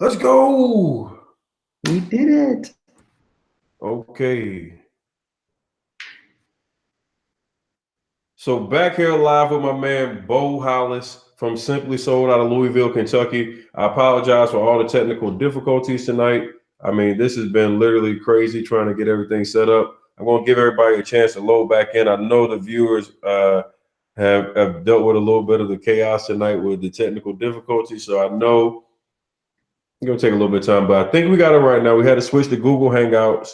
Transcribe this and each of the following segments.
Let's go. We did it. Okay. So back here live with my man Beau Hollis from Simply Sold out of Louisville, Kentucky. I apologize for all the technical difficulties tonight. I mean, this has been literally crazy trying to get everything set up. I'm going to give everybody a chance to load back in. I know the viewers have dealt with a little bit of the chaos tonight with the technical difficulties. So I know it's going to take a little bit of time, but I think we got it right now. We had to switch to Google Hangouts.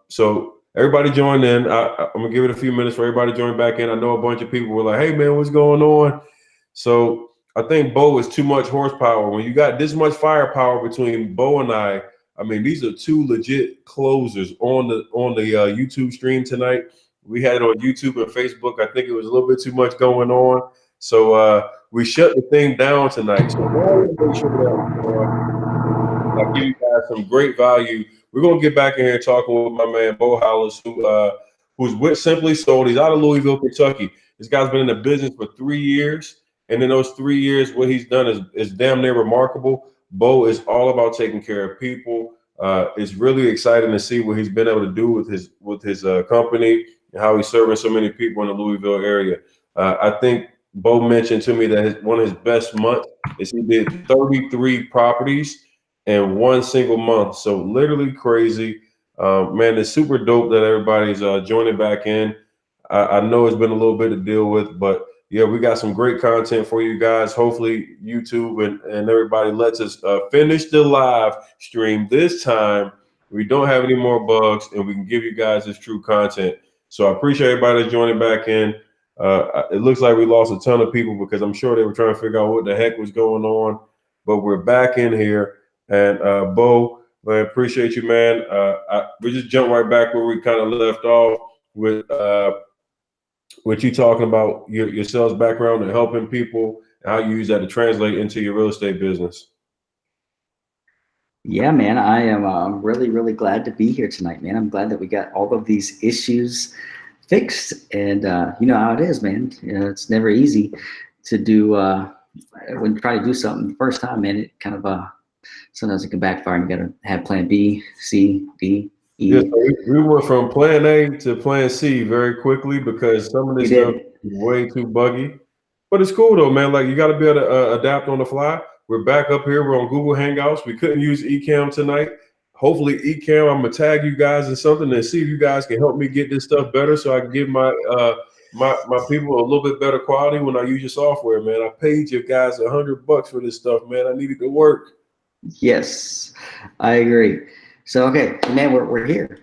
So everybody joined in. I'm going to give it a few minutes for everybody to join back in. I know a bunch of people were like, hey, man, what's going on? So I think Beau is too much horsepower. When you got this much firepower between Beau and I mean, these are two legit closers on the YouTube stream tonight. We had it on YouTube and Facebook. I think it was a little bit too much going on. So we shut the thing down tonight. So now we're going to make sure that I give you guys some great value. We're going to get back in here talking with my man, Beau Hollis, who's with Simply Sold. He's out of Louisville, Kentucky. This guy's been in the business for 3 years. And in those 3 years, what he's done is damn near remarkable. Beau is all about taking care of people. It's really exciting to see what he's been able to do with his company and how he's serving so many people in the Louisville area. I think Beau mentioned to me that one of his best months is he did 33 properties in one single month. So literally crazy. Man, it's super dope that everybody's joining back in. I know it's been a little bit to deal with, but yeah, we got some great content for you guys. Hopefully YouTube and everybody lets us finish the live stream this time. We don't have any more bugs and we can give you guys this true content. So I appreciate everybody that's joining back in. It looks like we lost a ton of people because I'm sure they were trying to figure out what the heck was going on, but we're back in here. And Beau, man, appreciate you, man. We just jump right back where we kind of left off with you talking about your sales background and helping people and how you use that to translate into your real estate business. Yeah, man, I am really, really glad to be here tonight, man. I'm glad that we got all of these issues fixed. And you know how it is, man. You know, it's never easy to do when you try to do something the first time, man. It kind of sometimes it can backfire and you got to have plan B, C, D, Yeah, E. so we went from plan A to plan C very quickly because some of We this stuff did. is way too buggy. But it's cool though, man. Like you got to be able to adapt on the fly. We're back up here. We're on Google Hangouts. We couldn't use Ecamm tonight. Hopefully, Ecamm, I'm gonna tag you guys in something and see if you guys can help me get this stuff better, so I can give my people a little bit better quality when I use your software, man. I paid you guys $100 for this stuff, man. I needed to work. Yes, I agree. So, okay, man, we're here.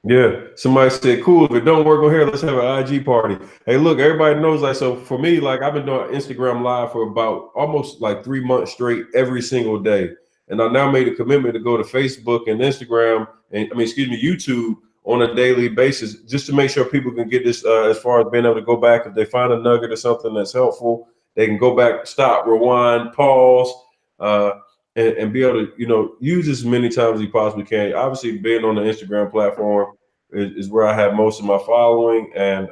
Yeah, somebody said, "Cool. If it don't work on here, let's have an IG party." Hey, look, everybody knows. Like, so for me, like I've been doing Instagram Live for about almost like 3 months straight, every single day, and I now made a commitment to go to Facebook and Instagram, and excuse me, YouTube on a daily basis, just to make sure people can get this as far as being able to go back if they find a nugget or something that's helpful, they can go back, stop, rewind, pause. Uh, and be able to, use as many times as you possibly can. Obviously, being on the Instagram platform is where I have most of my following, and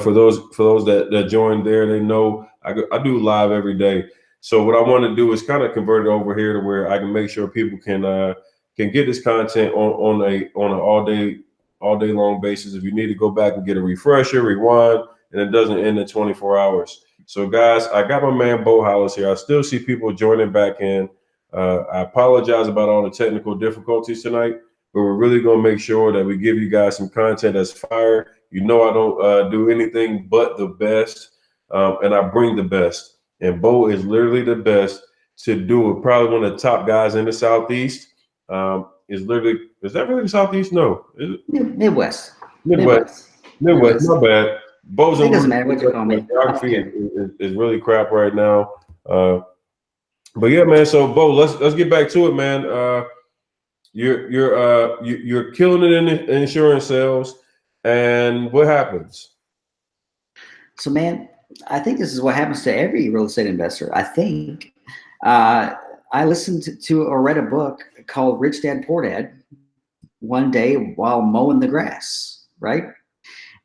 for those that joined there, they know I do live every day. So what I want to do is kind of convert it over here to where I can make sure people can get this content on an all day long basis. If you need to go back and get a refresher, rewind, and it doesn't end in 24 hours. So guys, I got my man Beau Hollis here. I still see people joining back in. I apologize about all the technical difficulties tonight, but we're really going to make sure that we give you guys some content that's fire. You know, I don't do anything but the best, and I bring the best. And Beau is literally the best to do it. Probably one of the top guys in the Southeast. Is that really the Southeast? No, is it? Midwest. Midwest. Midwest. Midwest. Midwest. My bad. Beau's It in doesn't matter what you Midwest. call My me. I don't geography care. is really crap right now. Uh, but yeah, man. So Beau, let's get back to it, man. You're killing it in insurance sales, and what happens? So, man, I think this is what happens to every real estate investor. I think uh, I listened to or read a book called Rich Dad Poor Dad one day while mowing the grass, right?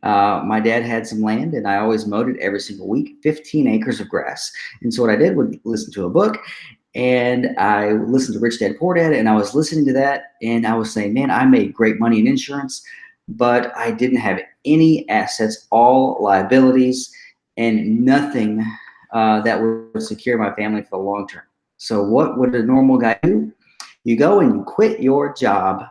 My dad had some land, and I always mowed it every single week, 15 acres of grass. And so what I did was listen to a book, and I listened to Rich Dad Poor Dad, and I was listening to that, and I was saying, man, I made great money in insurance, but I didn't have any assets, all liabilities, and nothing that would secure my family for the long term. So what would a normal guy do? You go and you quit your job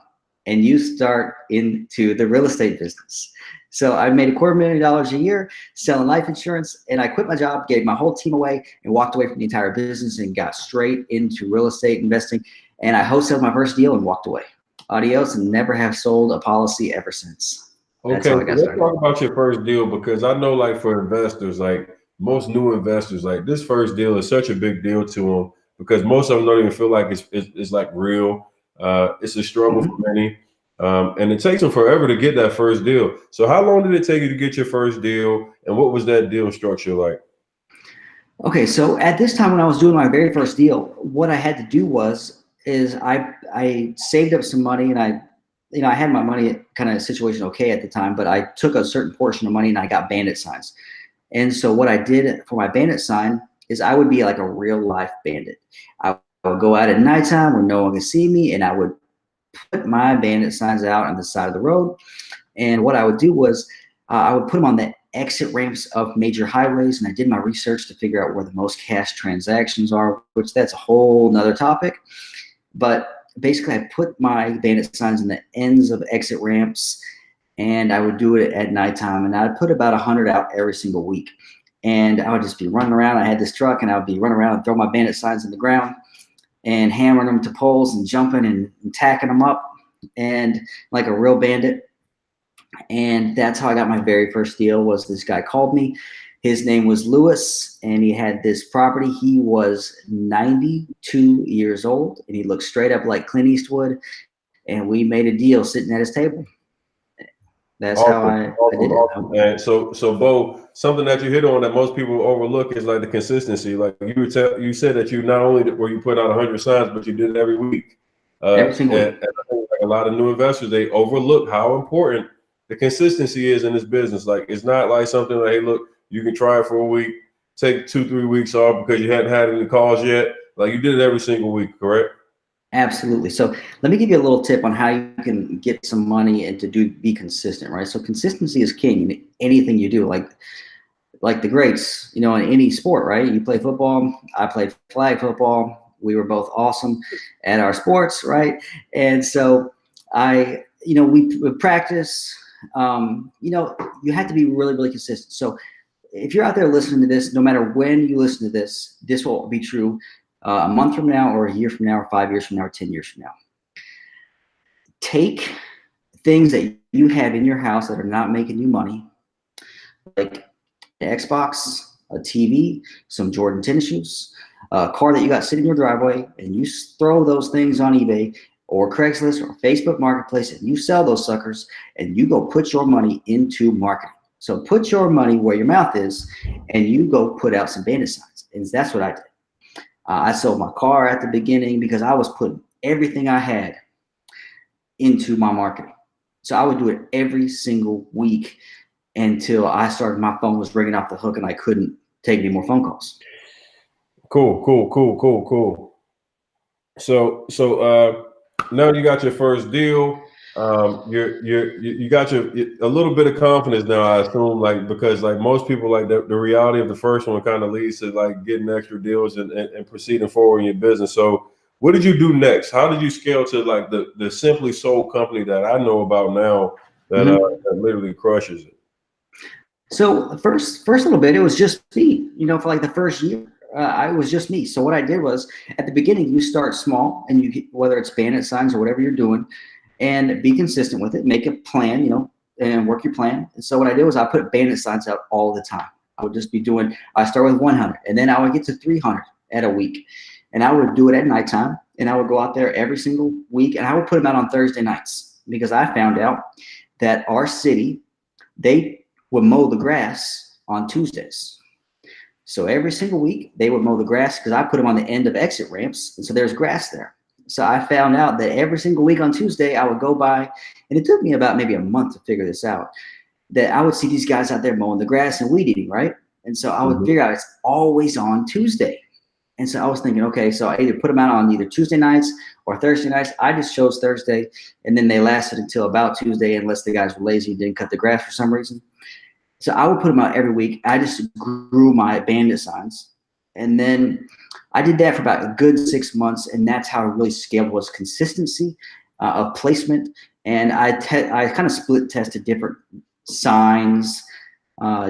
and you start into the real estate business. So I made $250,000 a year selling life insurance, and I quit my job, gave my whole team away, and walked away from the entire business and got straight into real estate investing. And I wholesaled my first deal and walked away. Adios, and never have sold a policy ever since. That's Okay, how so I got let's started. talk about your first deal, because I know, like, for investors, like most new investors, like this first deal is such a big deal to them because most of them don't even feel like it's like real. It's a struggle for Mhm. many, and it takes them forever to get that first deal. So, how long did it take you to get your first deal, and what was that deal structure like? Okay, so at this time when I was doing my very first deal, what I had to do was I saved up some money, and I had my money kind of situation okay at the time, but I took a certain portion of money and I got bandit signs. And so what I did for my bandit sign is I would be like a real life bandit. I would go out at nighttime when no one could see me, and I would put my bandit signs out on the side of the road. And what I would do was I would put them on the exit ramps of major highways, and I did my research to figure out where the most cash transactions are, which that's a whole nother topic. But basically, I put my bandit signs in the ends of exit ramps, and I would do it at nighttime, and I'd put about 100 out every single week. And I would just be running around. I had this truck, and I would be running around and throw my bandit signs in the ground and hammering them to poles and jumping and tacking them up, and like a real bandit. And that's how I got my very first deal. Was this guy called me. His name was Lewis, and he had this property. He was 92 years old, and he looked straight up like Clint Eastwood. And we made a deal sitting at his table. That's how Awesome, I awesome, did it. awesome. And so, Bo, something that you hit on that most people overlook is like the consistency. Like you said that you not only were you put out 100 signs, but you did it every week. Every single And week. I think like a lot of new investors, they overlook how important the consistency is in this business. Like it's not like something like, hey, look, you can try it for a week, take 2-3 weeks off because you hadn't had any calls yet. Like you did it every single week, correct? Absolutely. So let me give you a little tip on how you can get some money and to be consistent, right? So consistency is king in anything you do. Like the greats, in any sport, right? You play football, I played flag football. We were both awesome at our sports, right? And so we would practice. You have to be really, really consistent. So if you're out there listening to this, no matter when you listen to this, this will be true a month from now, or a year from now, or 5 years from now, or 10 years from now. Take things that you have in your house that are not making you money, like an Xbox, a TV, some Jordan tennis shoes, a car that you got sitting in your driveway, and you throw those things on eBay or Craigslist or Facebook Marketplace, and you sell those suckers, and you go put your money into marketing. So put your money where your mouth is, and you go put out some bandit signs. And that's what I did. I sold my car at the beginning because I was putting everything I had into my marketing. So I would do it every single week until I started, my phone was ringing off the hook and I couldn't take any more phone calls. Cool, cool, cool, cool, cool. So now you got your first deal. You got a little bit of confidence now, I assume, like because like most people, like the reality of the first one kind of leads to like getting extra deals and proceeding forward in your business. So what did you do next? How did you scale to like the Simply Sold company that I know about now that Mm-hmm. that literally crushes it? So first little bit, it was just me. For like the first year, I was just me. So what I did was, at the beginning, you start small, and whether it's bandit signs or whatever you're doing, and be consistent with it. Make a plan, and work your plan. And so what I did was I put bandit signs out all the time. I would just be doing. I start with 100, and then I would get to 300 at a week, and I would do it at nighttime, and I would go out there every single week, and I would put them out on Thursday nights because I found out that our city, they would mow the grass on Tuesdays. So every single week they would mow the grass because I put them on the end of exit ramps. And so there's grass there. So I found out that every single week on Tuesday I would go by, and it took me about maybe a month to figure this out. that I would see these guys out there mowing the grass and weed eating, right? And so I would Mhm. figure out it's always on Tuesday. And so I was thinking, okay, so I either put them out on either Tuesday nights or Thursday nights. I just chose Thursday, and then they lasted until about Tuesday, unless the guys were lazy and didn't cut the grass for some reason. So I would put them out every week. I just grew my bandit signs. And then I did that for about a good 6 months. And that's how I really scaled, was consistency of placement. And I kind of split tested different signs,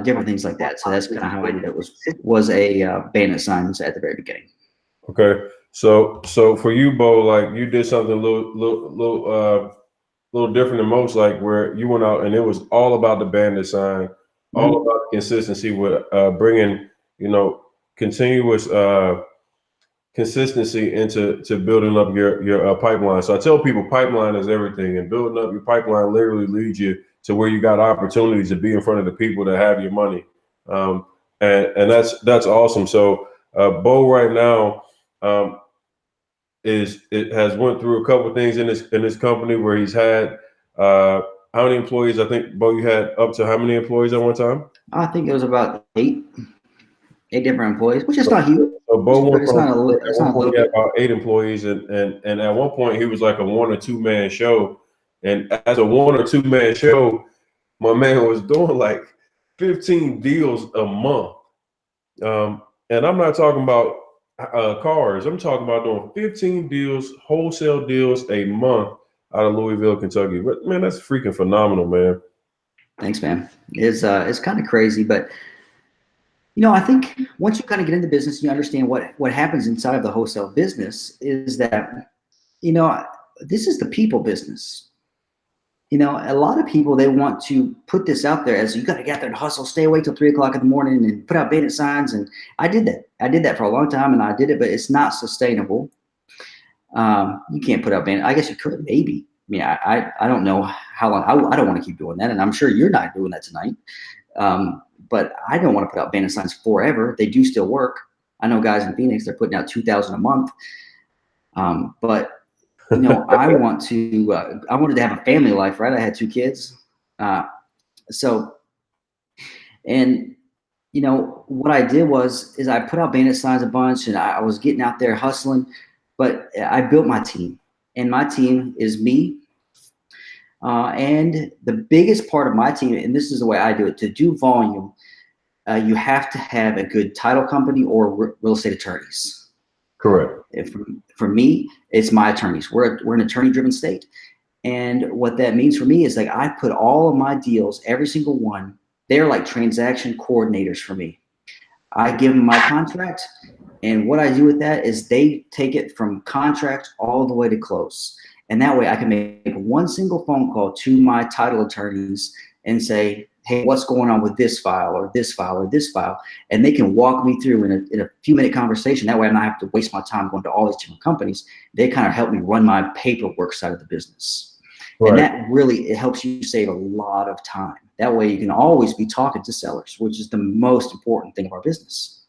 different things like that. So that's kind of how I did it, was a bandit signs at the very beginning. Okay. So for you, Bo, like you did something little different than most, like where you went out and it was all about the bandit sign, all Mhm. about consistency with bringing, continuous consistency into building up your pipeline. So I tell people pipeline is everything, and building up your pipeline literally leads you to where you got opportunities to be in front of the people that have your money, um, and that's awesome. So Bo right now it has went through a couple of things in this company where he's had how many employees? I think Bo, you had up to how many employees at one time? I think it was about eight different employees, which is not huge, So Bo but went from at it's one not a point little he had bit. about 8 employees, and at one point he was like a 1 or 2 man show. And as a 1 or 2 man show, my man was doing like 15 deals a month. And I'm not talking about cars. I'm talking about doing 15 deals, wholesale deals a month out of Louisville, Kentucky. But man, that's freaking phenomenal, man. Thanks, man. It's kind of crazy, but I think once you kind of get into business, you understand what happens inside of the wholesale business is that, you know, this is the people business. A lot of people, they want to put this out there as you got to get there and hustle, stay awake till 3 o'clock in the morning and put out bandit signs. And I did that. I did that for a long time, and I did it, but it's not sustainable. You can't put out bandit. I guess you could, maybe. I mean, I don't know how long. I don't want to keep doing that, and I'm sure you're not doing that tonight. But I don't want to put out bandit signs forever. They do still work. I know guys in Phoenix, they're putting out 2,000 a month. But I wanted to have a family life, right? I had 2 kids. Uh, so, and what I did is I put out bandit signs a bunch, and I was getting out there hustling, but I built my team, and my team is me. And the biggest part of my team, and this is the way I do it, to do volume, you have to have a good title company or real estate attorneys. Correct. For me, it's my attorneys. We're an attorney-driven state. And what that means for me is like I put all of my deals, every single one, they're like transaction coordinators for me. I give them my contract, and what I do with that is they take it from contract all the way to close. And that way I can make one single phone call to my title attorneys and say, hey, what's going on with this file or this file or this file? And they can walk me through in a few-minute conversation. That way I'm not have to waste my time going to all these different companies. They kind of help me run my paperwork side of the business. And Right. that really, it helps you save a lot of time. That way you can always be talking to sellers, which is the most important thing of our business.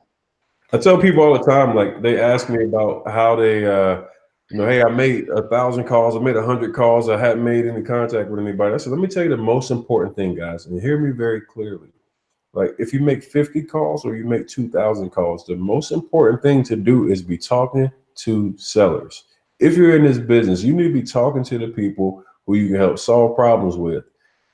I tell people all the time, like they ask me about how they, hey, I made 1,000 calls, I made 100 calls, I hadn't made any contact with anybody. I said, let me tell you the most important thing, guys, and hear me very clearly. Like if you make 50 calls or you make 2,000 calls, the most important thing to do is be talking to sellers. If you're in this business, you need to be talking to the people who you can help solve problems with.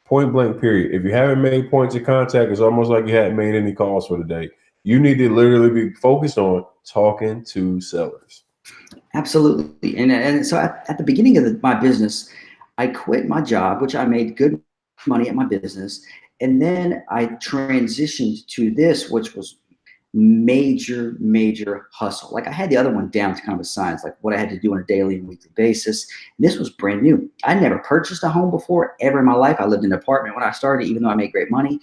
Point blank, period. If you haven't made points of contact, it's almost like you hadn't made any calls for the day. You need to literally be focused on talking to sellers. Absolutely. And so at the beginning of my business, I quit my job, which I made good money at my business. And then I transitioned to this, which was major hustle. Like I had the other one down to kind of a science, like what I had to do on a daily and weekly basis. And this was brand new. I never purchased a home before ever in my life. I lived in an apartment when I started, even though I made great money.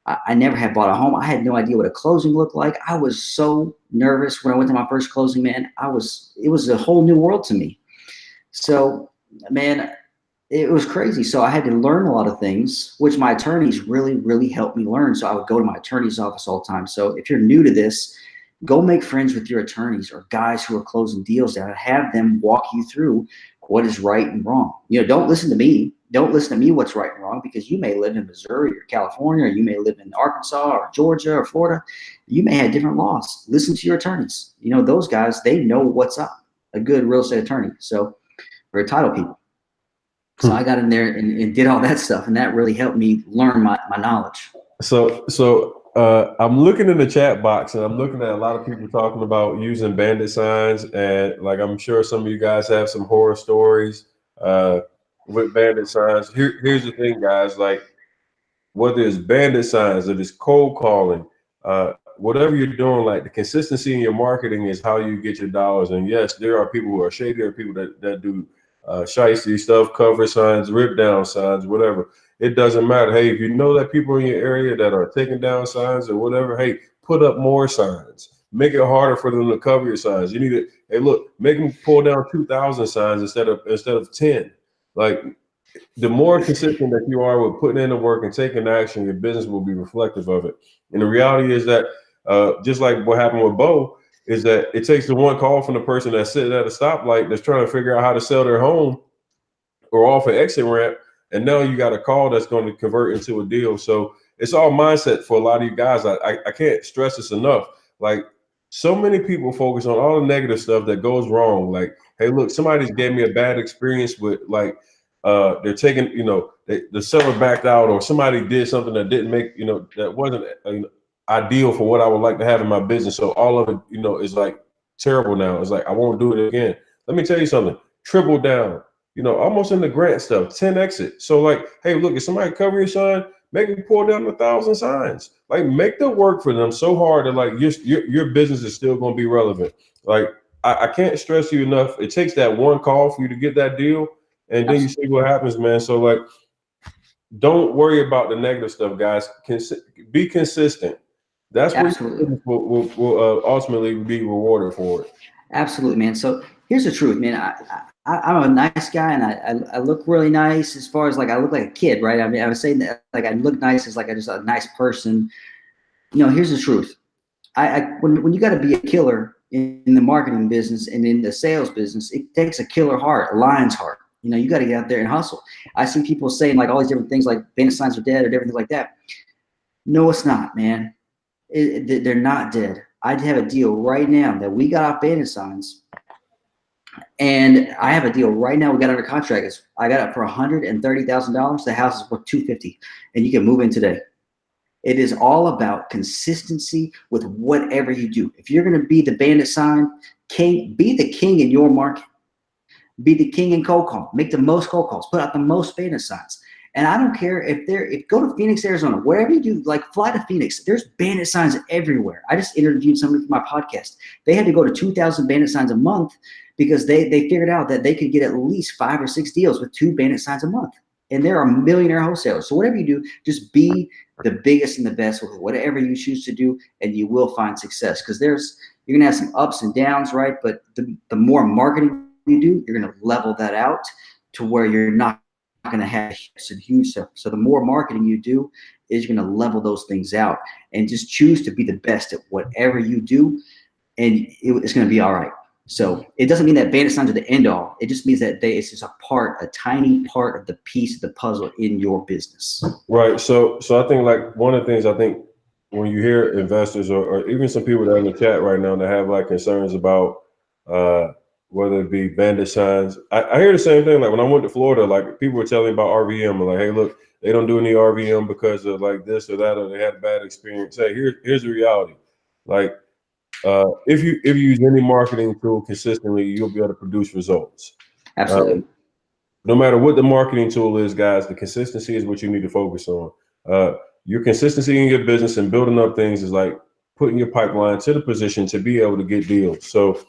I never had bought a home. I had no idea what a closing looked like. I was so nervous when I went to my first closing, man. It was a whole new world to me. So, man, it was crazy. So I had to learn a lot of things, which my attorneys really helped me learn. So I would go to my attorney's office all the time. So if you're new to this, go make friends with your attorneys or guys who are closing deals down and have them walk you through what is right and wrong. Don't listen to me. Don't listen to me what's right and wrong, because you may live in Missouri or California, or you may live in Arkansas or Georgia or Florida. You may have different laws. Listen to your attorneys. You know, those guys, they know what's up. A good real estate attorney. So, or title people. So I got in there and did all that stuff, and that really helped me learn my knowledge. So I'm looking in the chat box, and I'm looking at a lot of people talking about using bandit signs, and like I'm sure some of you guys have some horror stories with bandit signs. Here's the thing, guys. Like, whether it's bandit signs or it's cold calling, whatever you're doing, like the consistency in your marketing is how you get your dollars. And yes, there are people who are shady. There are people that do shiesty stuff, cover signs, rip down signs, whatever. It doesn't matter. Hey, if you know that people in your area that are taking down signs or whatever, hey, put up more signs. Make it harder for them to cover your signs. You need to, hey, look, make them pull down 2,000 signs instead of 10. Like, the more consistent that you are with putting in the work and taking action, your business will be reflective of it. And the reality is that, just like what happened with Beau, is that it takes the one call from the person that's sitting at a stoplight that's trying to figure out how to sell their home or off an exit ramp, and now you got a call that's going to convert into a deal. So it's all mindset for a lot of you guys. I can't stress this enough. Like, so many people focus on all the negative stuff that goes wrong. Like, hey, look, somebody gave me a bad experience with, like, they're taking, the seller backed out, or somebody did something that didn't make, that wasn't ideal for what I would like to have in my business. So all of it, is like terrible now. It's like, I won't do it again. Let me tell you something. Triple down. Almost in the grant stuff, 10 exit. So like, hey, look, if somebody cover your sign, make them pull down 1,000 signs. Like, make the work for them so hard that like your business is still going to be relevant. Like, I can't stress you enough. It takes that one call for you to get that deal, and then you see what happens, man. So like, don't worry about the negative stuff, guys. Be consistent. That's what will ultimately be rewarded for it. Absolutely, man. So here's the truth, man. I'm a nice guy, and I look really nice, as far as like I look like a kid, right? I mean, I was saying that like I look nice as like I'm just a nice person. Here's the truth. When you got to be a killer in the marketing business and in the sales business, it takes a killer heart, a lion's heart. You got to get out there and hustle. I see people saying like all these different things, like bandit signs are dead or different things like that. No, it's not, man. They're not dead. I have a deal right now that we got off bandit signs, and I have a deal right now. We got under contract. I got it for $130,000. The house is worth $250,000, and you can move in today. It is all about consistency with whatever you do. If you're going to be the bandit sign king, be the king in your market. Be the king in cold call. Make the most cold calls. Put out the most bandit signs. And I don't care if go to Phoenix, Arizona, wherever you do, like fly to Phoenix. There's bandit signs everywhere. I just interviewed somebody for my podcast. They had to go to 2,000 bandit signs a month because they figured out that they could get at least 5 or 6 deals with 2 bandit signs a month. And there are millionaire wholesalers. So whatever you do, just be the biggest and the best with whatever you choose to do, and you will find success. Because you're gonna have some ups and downs, right? But the more marketing you do, you're going to level that out to where you're not going to have some huge stuff. So the more marketing you do is you're going to level those things out, and just choose to be the best at whatever you do, and it's going to be all right. So it doesn't mean that bandit signs are the end all. It just means that it's just a tiny part of the piece of the puzzle in your business. Right. So I think like one of the things, I think when you hear investors or even some people that are in the chat right now that have like concerns about whether it be bandit signs. I hear the same thing. Like when I went to Florida, like people were telling me about RVM, like, hey, look, they don't do any RVM because of like this or that, or they had a bad experience. Hey, here's the reality. Like, if you use any marketing tool consistently, you'll be able to produce results. Absolutely. No matter what the marketing tool is, guys, the consistency is what you need to focus on. Your consistency in your business and building up things is like putting your pipeline to the position to be able to get deals. So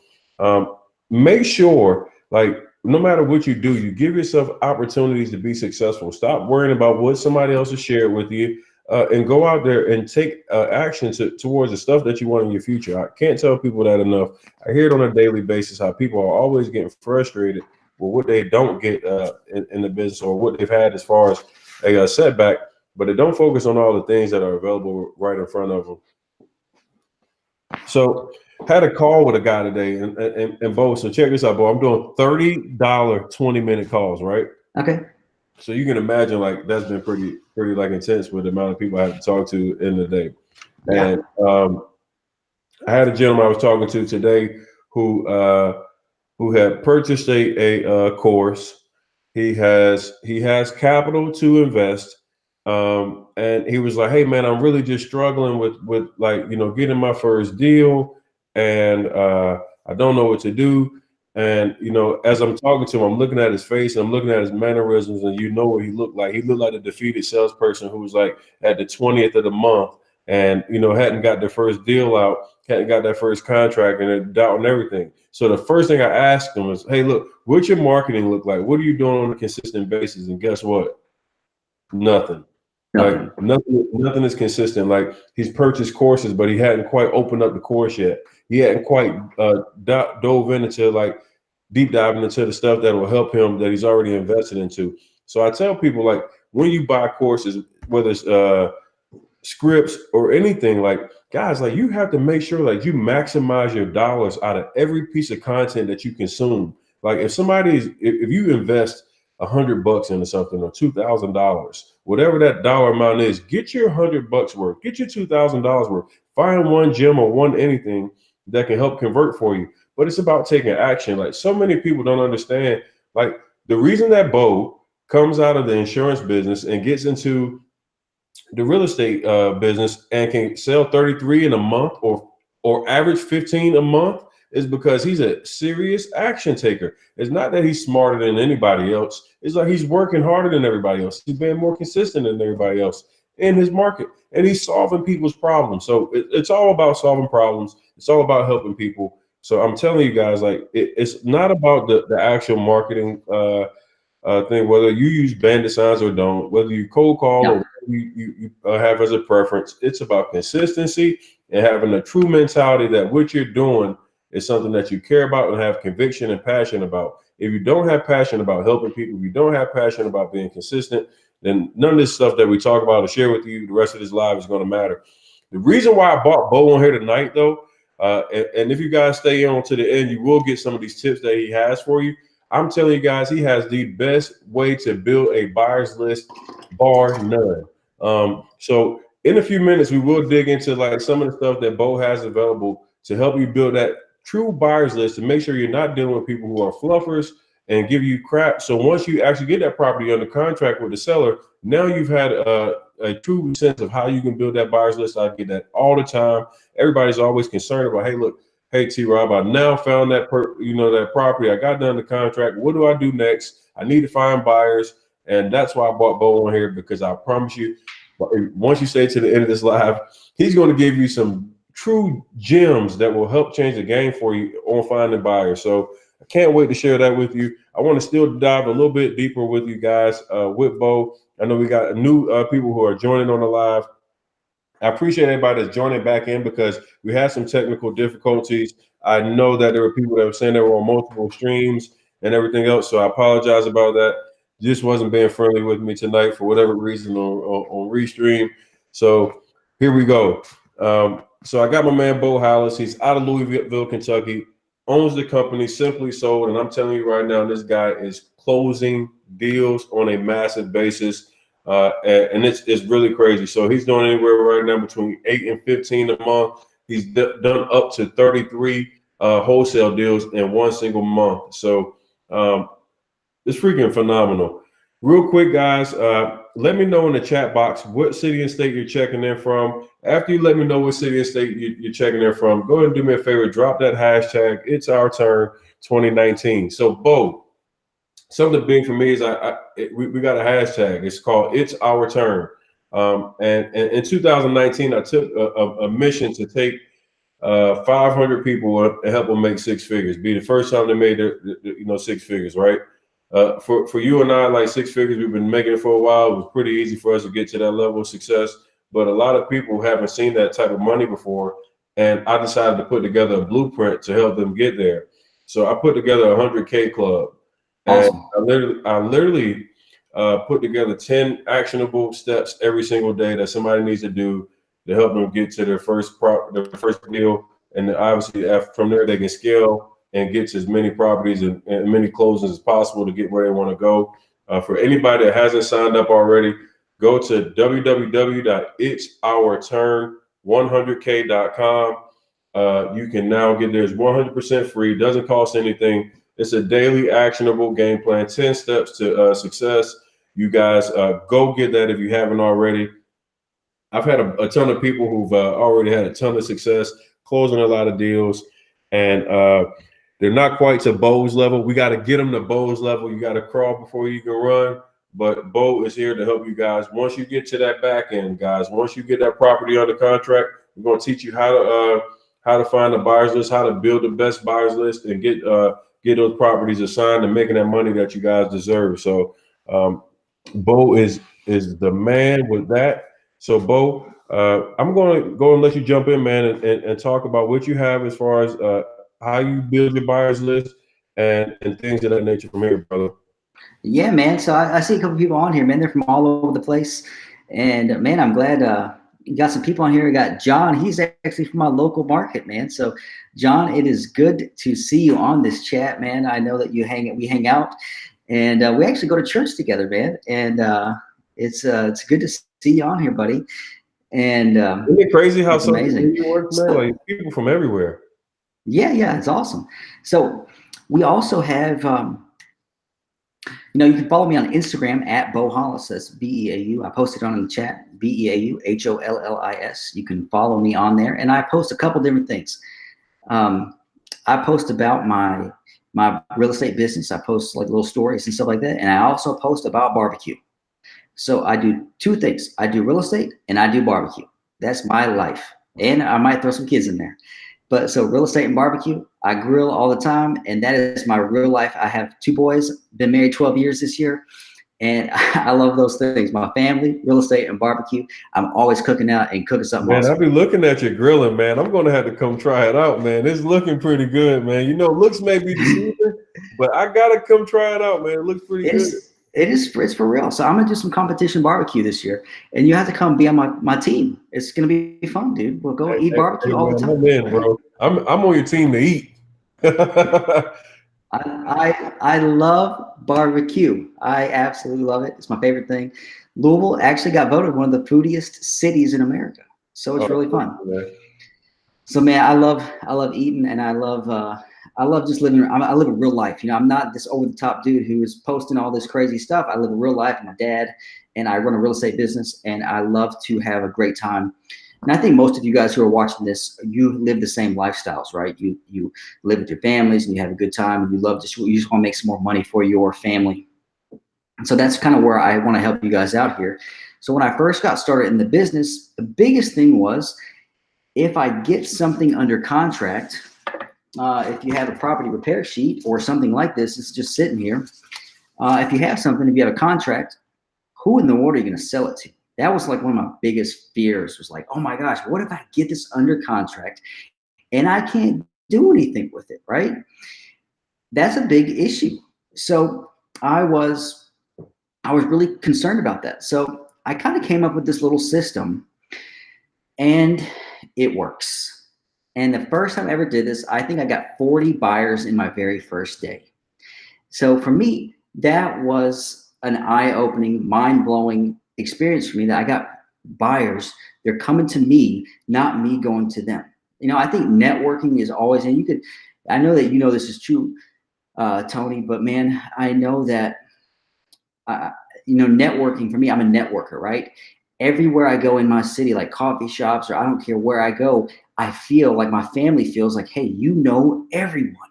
make sure, like, no matter what you do, you give yourself opportunities to be successful. Stop worrying about what somebody else has shared with you, and go out there and take action towards the stuff that you want in your future. I can't tell people that enough. I hear it on a daily basis how people are always getting frustrated with what they don't get in the business, or what they've had as far as a setback, but they don't focus on all the things that are available right in front of them. So had a call with a guy today, and Beau, so check this out, Beau. I'm doing $30 20-minute calls, right? Okay. So you can imagine like that's been pretty like intense with the amount of people I have to talk to in the day. Yeah. And I had a gentleman I was talking to today who who had purchased a course. He has capital to invest, and he was like, "Hey man, I'm really just struggling with like getting my first deal, and I don't know what to do." And as I'm talking to him, I'm looking at his face and I'm looking at his mannerisms, and what he looked like. He looked like a defeated salesperson who was like at the 20th of the month, and hadn't got their first deal out, hadn't got that first contract, and they're doubting everything. So the first thing I asked him was, "Hey, look, what's your marketing look like? What are you doing on a consistent basis?" And guess what? Nothing. Nothing. Like nothing is consistent. Like he's purchased courses, but he hadn't quite opened up the course yet. He hadn't quite dove into like deep diving into the stuff that will help him that he's already invested into. So I tell people like when you buy courses, whether it's scripts or anything, like guys, like you have to make sure like you maximize your dollars out of every piece of content that you consume. Like if you invest $100 into something or $2,000, whatever that dollar amount is, get your $100 worth, get your $2,000 worth, find one gem or one anything that can help convert for you. But it's about taking action. Like so many people don't understand, like the reason that Beau comes out of the insurance business and gets into the real estate business and can sell 33 in a month or average 15 a month is because he's a serious action taker. It's not that he's smarter than anybody else. It's like he's working harder than everybody else. He's being more consistent than everybody else in his market, and he's solving people's problems. So it's all about solving problems. It's all about helping people. So I'm telling you guys, like it's not about the actual marketing thing, whether you use bandit signs or don't, whether you cold call or Yeah. you have as a preference. It's about consistency and having a true mentality that what you're doing is something that you care about and have conviction and passion about. If you don't have passion about helping people, if you don't have passion about being consistent, then none of this stuff that we talk about or share with you the rest of this live is going to matter. The reason why I bought Beau on here tonight, though, and if you guys stay on to the end, you will get some of these tips that he has for you. I'm telling you guys, he has the best way to build a buyer's list, bar none. So in a few minutes, we will dig into like some of the stuff that Beau has available to help you build that true buyer's list to make sure you're not dealing with people who are fluffers and give you crap. So once you actually get that property under contract with the seller, now you've had a true sense of how you can build that buyer's list. I get that all the time. Everybody's always concerned about, hey, look, hey T Rob, I now found that property. I got done the contract. What do I do next? I need to find buyers, and that's why I bought Beau on here, because I promise you, once you stay to the end of this live, he's going to give you some true gems that will help change the game for you on finding buyers. So I can't wait to share that with you. I want to still dive a little bit deeper with you guys with Beau. I know we got new people who are joining on the live. I appreciate everybody that's joining back in because we had some technical difficulties. I know that there were people that were saying they were on multiple streams and everything else, so I apologize about that. Just wasn't being friendly with me tonight for whatever reason on Restream. So here we go. So I got my man Beau Hollis. He's out of Louisville, Kentucky, owns the company Simply Sold, and I'm telling you right now, this guy is closing deals on a massive basis. And it's really crazy. So he's doing anywhere right now between 8 and 15 a month. He's done up to 33 wholesale deals in one single month. So it's freaking phenomenal. Real quick, guys, let me know in the chat box what city and state you're checking in from. After you let me know what city and state you're checking in from, go ahead and do me a favor, drop that hashtag, It's Our Turn 2019. So, Beau, something big for me is we got a hashtag. It's called It's Our Turn. And in 2019, I took a mission to take 500 people and help them make six figures. Be the first time they made their six figures, right? For you and I, like six figures, we've been making it for a while. It was pretty easy for us to get to that level of success. But a lot of people haven't seen that type of money before. And I decided to put together a blueprint to help them get there. So I put together a 100K club. And Awesome. I literally put together 10 actionable steps every single day that somebody needs to do to help them get to their first deal. And then obviously from there, they can scale and get to as many properties and many closings as possible to get where they want to go. For anybody that hasn't signed up already, go to www.itsourturn100k.com. You can now get there. It's 100% free. Doesn't cost anything. It's a daily actionable game plan, 10 steps to success. You guys go get that if you haven't already. I've had a ton of people who've already had a ton of success, closing a lot of deals, and they're not quite to Beau's level. We got to get them to Beau's level. You got to crawl before you can run. But Beau is here to help you guys. Once you get to that back end, guys, once you get that property under contract, we're going to teach you how to find the buyers list, how to build the best buyers list, and get those properties assigned and making that money that you guys deserve. So Beau is the man with that. So Beau, I'm going to go and let you jump in, man, and talk about what you have as far as how you build your buyers list and things of that nature from here, brother. Yeah, man. So I see a couple people on here, man. They're from all over the place. And man, I'm glad you got some people on here. We got John. He's actually from my local market, man. So John, it is good to see you on this chat, man. I know that we hang out, and we actually go to church together, man. And it's good to see you on here, buddy. And isn't it crazy how it's amazing. Works, man? Like people from everywhere. Yeah, it's awesome. So we also have you can follow me on Instagram at Beau Hollis. That's Beau. I posted on in the chat, Beau Hollis. You can follow me on there, and I post a couple different things. I post about my real estate business. I post like little stories and stuff like that, and I also post about barbecue. So I do two things. I do real estate and I do barbecue. That's my life, and I might throw some kids in there. But so real estate and barbecue, I grill all the time, and that is my real life. I have two boys, been married 12 years this year, and I love those things. My family, real estate, and barbecue. I'm always cooking out and cooking something Man, awesome. I've been looking at your grilling, man. I'm going to have to come try it out, man. It's looking pretty good, man. Looks may be deceiving, but I got to come try it out, man. It looks pretty good. It's for real. So I'm gonna do some competition barbecue this year, and you have to come be on my team. It's gonna be fun, dude. We'll go eat barbecue all the time. I'm in, bro. I'm on your team to eat. I love barbecue. I absolutely love it. It's my favorite thing. Louisville actually got voted one of the foodiest cities in America, so it's really fun. Man. So man, I love eating, and I love just living. I live a real life. I'm not this over the top dude who is posting all this crazy stuff. I live a real life. I'm a dad, and I run a real estate business, and I love to have a great time. And I think most of you guys who are watching this, you live the same lifestyles, right? You live with your families and you have a good time, and you just want to make some more money for your family. And so that's kind of where I want to help you guys out here. So when I first got started in the business, the biggest thing was if I get something under contract. If you have a property repair sheet or something like this, it's just sitting here. If you have a contract, who in the world are you going to sell it to? That was like one of my biggest fears, was like, oh my gosh, what if I get this under contract and I can't do anything with it, right? That's a big issue. So I was really concerned about that. So I kind of came up with this little system, and it works. And the first time I ever did this, I think I got 40 buyers in my very first day. So for me, that was an eye-opening, mind-blowing experience for me, that I got buyers. They're coming to me, not me going to them. I think networking is always, and I know that this is true, Tony, but man, I know that, networking for me, I'm a networker, right? Everywhere I go in my city, like coffee shops, or I don't care where I go, I feel like my family feels like, hey, everyone.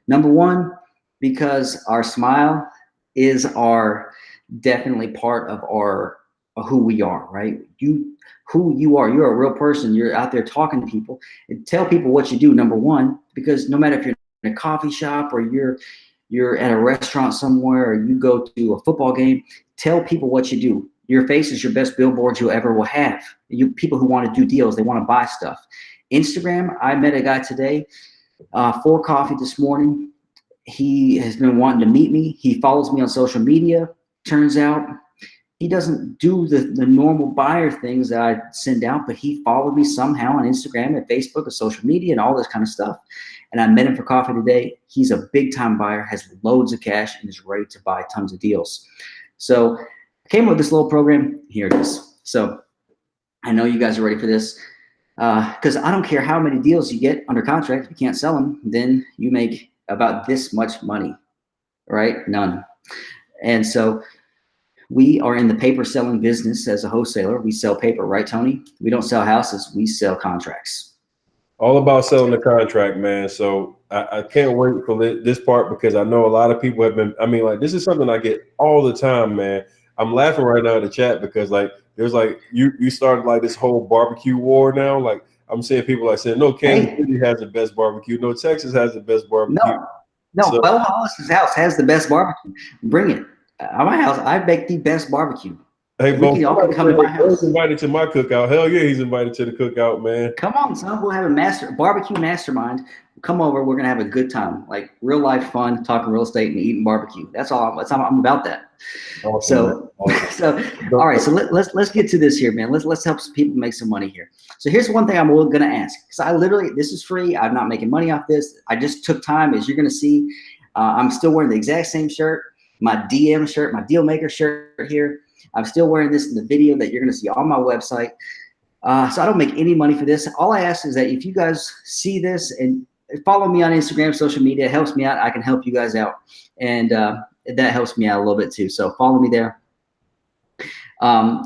Number one, because our smile is definitely part of who we are, right? Who you are. You're a real person. You're out there talking to people, and tell people what you do. Number one, because no matter if you're in a coffee shop or you're at a restaurant somewhere, or you go to a football game, tell people what you do. Your face is your best billboard you ever will have. People who want to do deals, they want to buy stuff. Instagram, I met a guy today for coffee this morning. He has been wanting to meet me. He follows me on social media. Turns out he doesn't do the normal buyer things that I send out, but he followed me somehow on Instagram and Facebook and social media and all this kind of stuff. And I met him for coffee today. He's a big time buyer, has loads of cash, and is ready to buy tons of deals. So I came up with this little program. Here it is. So I know you guys are ready for this, because I don't care how many deals you get under contract. If you can't sell them, then you make about this much money, right? None. And so we are in the paper selling business as a wholesaler. We sell paper, right, Tony? We don't sell houses. We sell contracts. All about selling the contract, man. So I can't wait for this part, because I know a lot of people have been, I mean, like, this is something I get all the time, man. I'm laughing right now in the chat because, like, there's like, you started like this whole barbecue war now. Like, I'm seeing people like saying, no, Kansas City has the best barbecue. No, Texas has the best barbecue. No, So, Beau Hollis's house has the best barbecue. Bring it. At my house, I make the best barbecue. hey, Beau, Y'all can come to my house. Beau's invited to my cookout. Hell yeah, he's invited to the cookout, man. Come on, son. We'll have a barbecue mastermind. Come over. We're gonna have a good time, like real life fun, talking real estate and eating barbecue. That's all. I'm about that. Awesome, So all right. So let's get to this here, man. Let's help some people make some money here. So here's one thing I'm gonna ask, because I literally, this is free. I'm not making money off this. I just took time, as you're gonna see. I'm still wearing the exact same shirt, my DM shirt, my deal maker shirt here. I'm still wearing this in the video that you're going to see on my website. So I don't make any money for this. All I ask is that if you guys see this and follow me on Instagram, social media, it helps me out. I can help you guys out. And that helps me out a little bit too. So follow me there.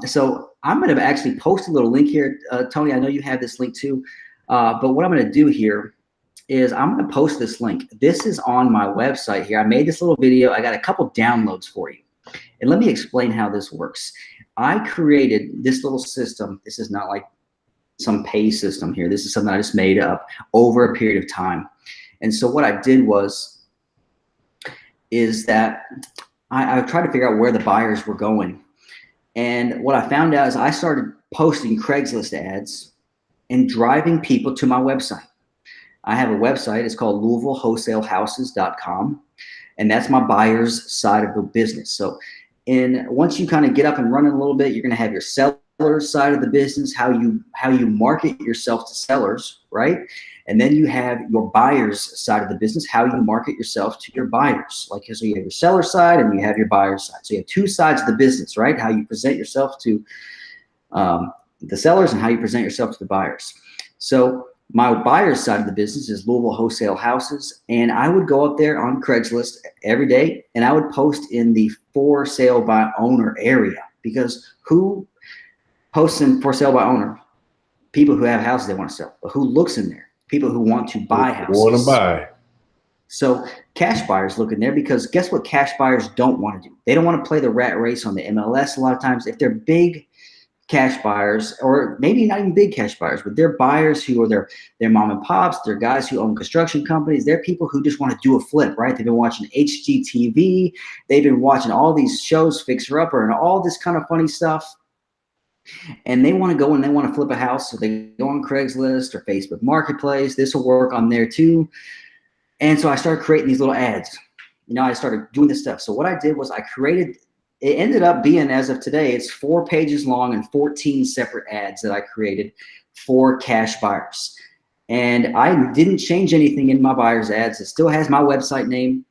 So I'm going to actually post a little link here. Tony, I know you have this link too. But what I'm going to do here is I'm going to post this link. This is on my website here. I made this little video. I got a couple downloads for you. And let me explain how this works. I created this little system. This is not like some pay system here. This is something I just made up over a period of time. And so what I did is that I tried to figure out where the buyers were going. And what I found out is I started posting Craigslist ads and driving people to my website. I have a website. It's called LouisvilleWholesaleHouses.com. And that's my buyer's side of the business. So once you kind of get up and running a little bit, you're going to have your seller's side of the business, how you market yourself to sellers, right? And then you have your buyer's side of the business, how you market yourself to your buyers. Like, so you have your seller side and you have your buyer's side. So you have two sides of the business, right? How you present yourself to the sellers and how you present yourself to the buyers. So my buyer's side of the business is Louisville Wholesale Houses, and I would go up there on Craigslist every day, and I would post in the for sale by owner area, because who posts in for sale by owner? People who have houses they want to sell. But who looks in there? People who want to buy houses. Want to buy. So cash buyers look in there, because guess what cash buyers don't want to do? They don't want to play the rat race on the MLS a lot of times. If they're big cash buyers, or maybe not even big cash buyers, but they're buyers who are their mom and pops, they're guys who own construction companies, they're people who just want to do a flip, right? They've been watching HGTV, they've been watching all these shows, Fixer Upper, and all this kind of funny stuff, and they want to go and they want to flip a house, so they go on Craigslist or Facebook Marketplace. This will work on there too. And so I started creating these little ads. I started doing this stuff. So what I did was I created, it ended up being, as of today, it's 4 pages long and 14 separate ads that I created for cash buyers. And I didn't change anything in my buyer's ads. It still has my website name,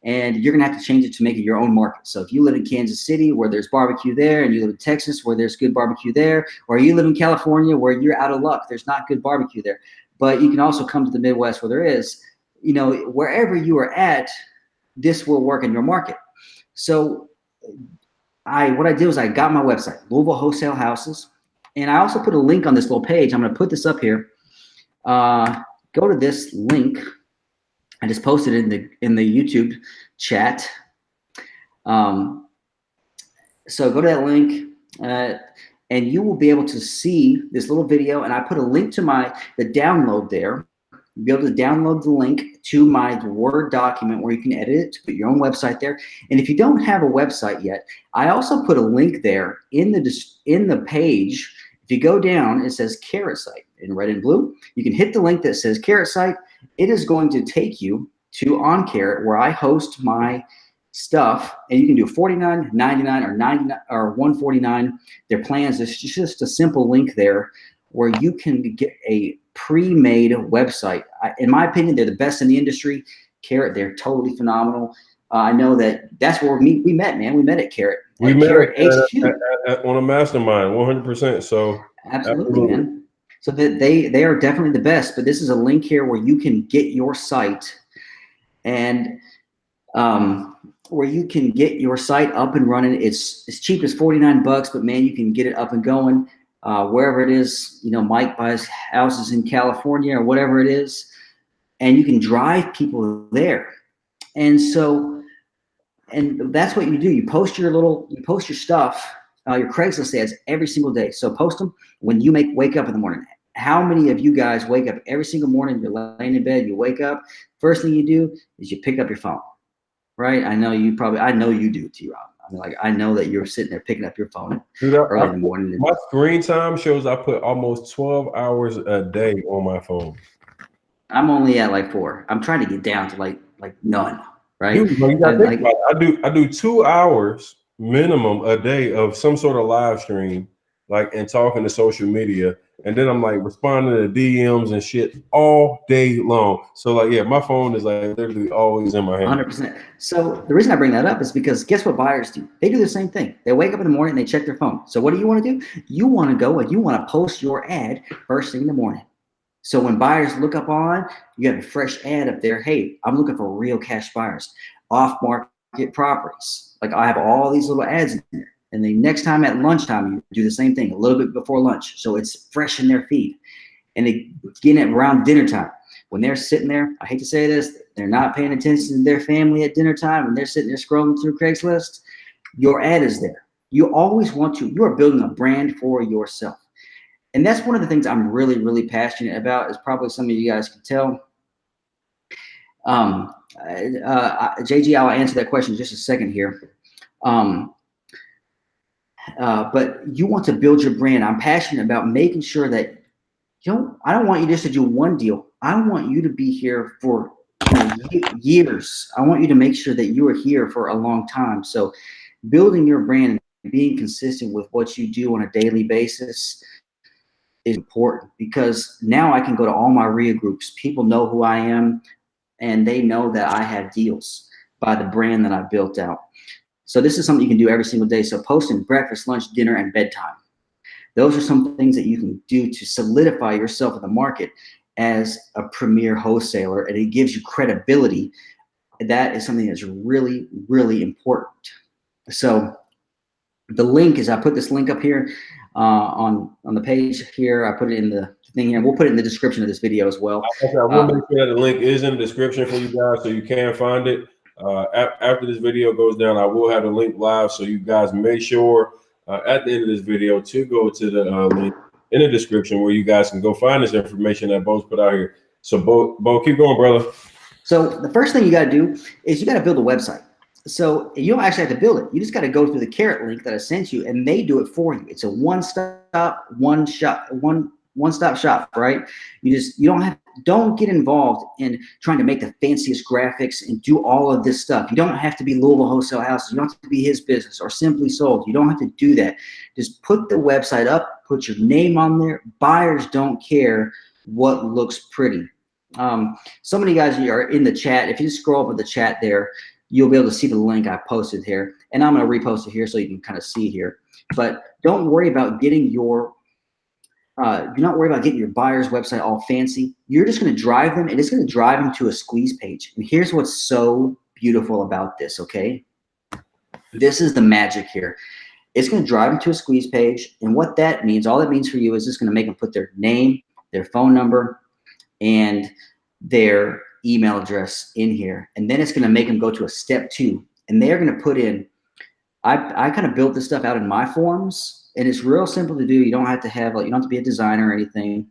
and you're going to have to change it to make it your own market. So if you live in Kansas City where there's barbecue there, and you live in Texas where there's good barbecue there, or you live in California where you're out of luck, there's not good barbecue there. But you can also come to the Midwest where there is, wherever you are at, this will work in your market. So what I did was I got my website, Louisville Wholesale Houses, and I also put a link on this little page. I'm going to put this up here. Go to this link. I just posted it in the YouTube chat. So go to that link, and you will be able to see this little video. And I put a link to the download there. You'll be able to download the link to my Word document where you can edit it to put your own website there. And if you don't have a website yet, I also put a link there in the page. If you go down, it says Carrot Site in red and blue. You can hit the link that says Carrot Site. It is going to take you to On Carrot, where I host my stuff, and you can do $49, $99, or $99 or $149. Their plans is just a simple link there where you can get a pre-made website. In my opinion, they're the best in the industry. Carrot, they're totally phenomenal. I know that's where we met, man. We met at Carrot. We At met Carrot HQ. on a mastermind, 100%. So Absolutely, man. So they are definitely the best. But this is a link here where you can get your site and where you can get your site up and running. It's as cheap as $49, but man, you can get it up and going wherever it is. You know, Mike buys houses in California or whatever it is, and you can drive people there. And so, and that's what you do. You post your stuff, your Craigslist ads every single day. So post them when you wake up in the morning. How many of you guys wake up every single morning? You're laying in bed, you wake up. First thing you do is you pick up your phone, right? I know you do, T-Rob. I mean, like, I know that you're sitting there picking up your phone early in the morning. My screen time shows I put almost 12 hours a day on my phone. I'm only at like 4. I'm trying to get down to like none, right? Dude, you gotta think about it. I do 2 hours minimum a day of some sort of live stream, like, and talking to social media. And then I'm like responding to DMs and shit all day long. So like, yeah, my phone is like literally always in my hand. 100%. So the reason I bring that up is because guess what buyers do? They do the same thing. They wake up in the morning and they check their phone. So what do you want to do? You want to go and you want to post your ad first thing in the morning. So when buyers look up on, you have a fresh ad up there. Hey, I'm looking for real cash buyers, off-market properties. Like, I have all these little ads in there. And the next time at lunchtime, you do the same thing a little bit before lunch. So it's fresh in their feed. And again, at around dinner time, when they're sitting there, I hate to say this, they're not paying attention to their family at dinner time, and they're sitting there scrolling through Craigslist, your ad is there. You always you are building a brand for yourself. And that's one of the things I'm really, really passionate about, is probably some of you guys can tell. JG, I'll answer that question in just a second here. But you want to build your brand. I'm passionate about making sure that I don't want you just to do one deal. I want you to be here for years. I want you to make sure that you are here for a long time. So building your brand and being consistent with what you do on a daily basis is important, because now I can go to all my RIA groups. People know who I am, and they know that I have deals by the brand that I built out. So this is something you can do every single day. So posting breakfast, lunch, dinner, and bedtime. Those are some things that you can do to solidify yourself in the market as a premier wholesaler, and it gives you credibility. That is something that's really, really important. So the link is, I put this link up here on the page here. I put it in the thing here. We'll put it in the description of this video as well. Okay, I will make sure that the link is in the description for you guys, so you can find it. After this video goes down, I will have the link live, so you guys make sure at the end of this video to go to the link in the description where you guys can go find this information that Beau's put out here. So Beau, keep going, brother. So the first thing you got to do is you got to build a website. So you don't actually have to build it. You just got to go through the Carrot link that I sent you, and they do it for you. It's a one-stop shop, right? Don't get involved in trying to make the fanciest graphics and do all of this stuff. You don't have to be Louisville Wholesale Houses. You don't have to be his business or Simply Sold. You don't have to do that. Just put the website up, put your name on there. Buyers don't care what looks pretty. So many guys are in the chat. If you just scroll up in the chat there, you'll be able to see the link I posted here. And I'm going to repost it here so you can kind of see here. But don't worry about getting your do not worry about getting your buyer's website all fancy. You're just going to drive them, and it's going to drive them to a squeeze page. And here's what's so beautiful about this, okay? This is the magic here. It's going to drive them to a squeeze page, and what that means, all that means for you is it's going to make them put their name, their phone number, and their email address in here. And then it's going to make them go to a step 2, and they're going to put in, I kind of built this stuff out in my forms. And it's real simple to do. You don't have to have, you don't have to be a designer or anything.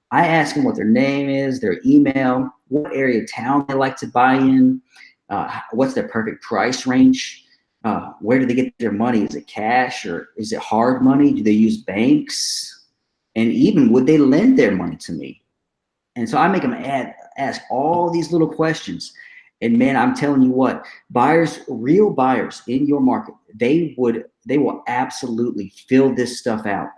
I ask them what their name is, their email, what area of town they like to buy in, what's their perfect price range, where do they get their money? Is it cash or is it hard money? Do they use banks? And even would they lend their money to me? And so I make them ask all these little questions. And man, I'm telling you what, buyers, real buyers in your market, they will absolutely fill this stuff out,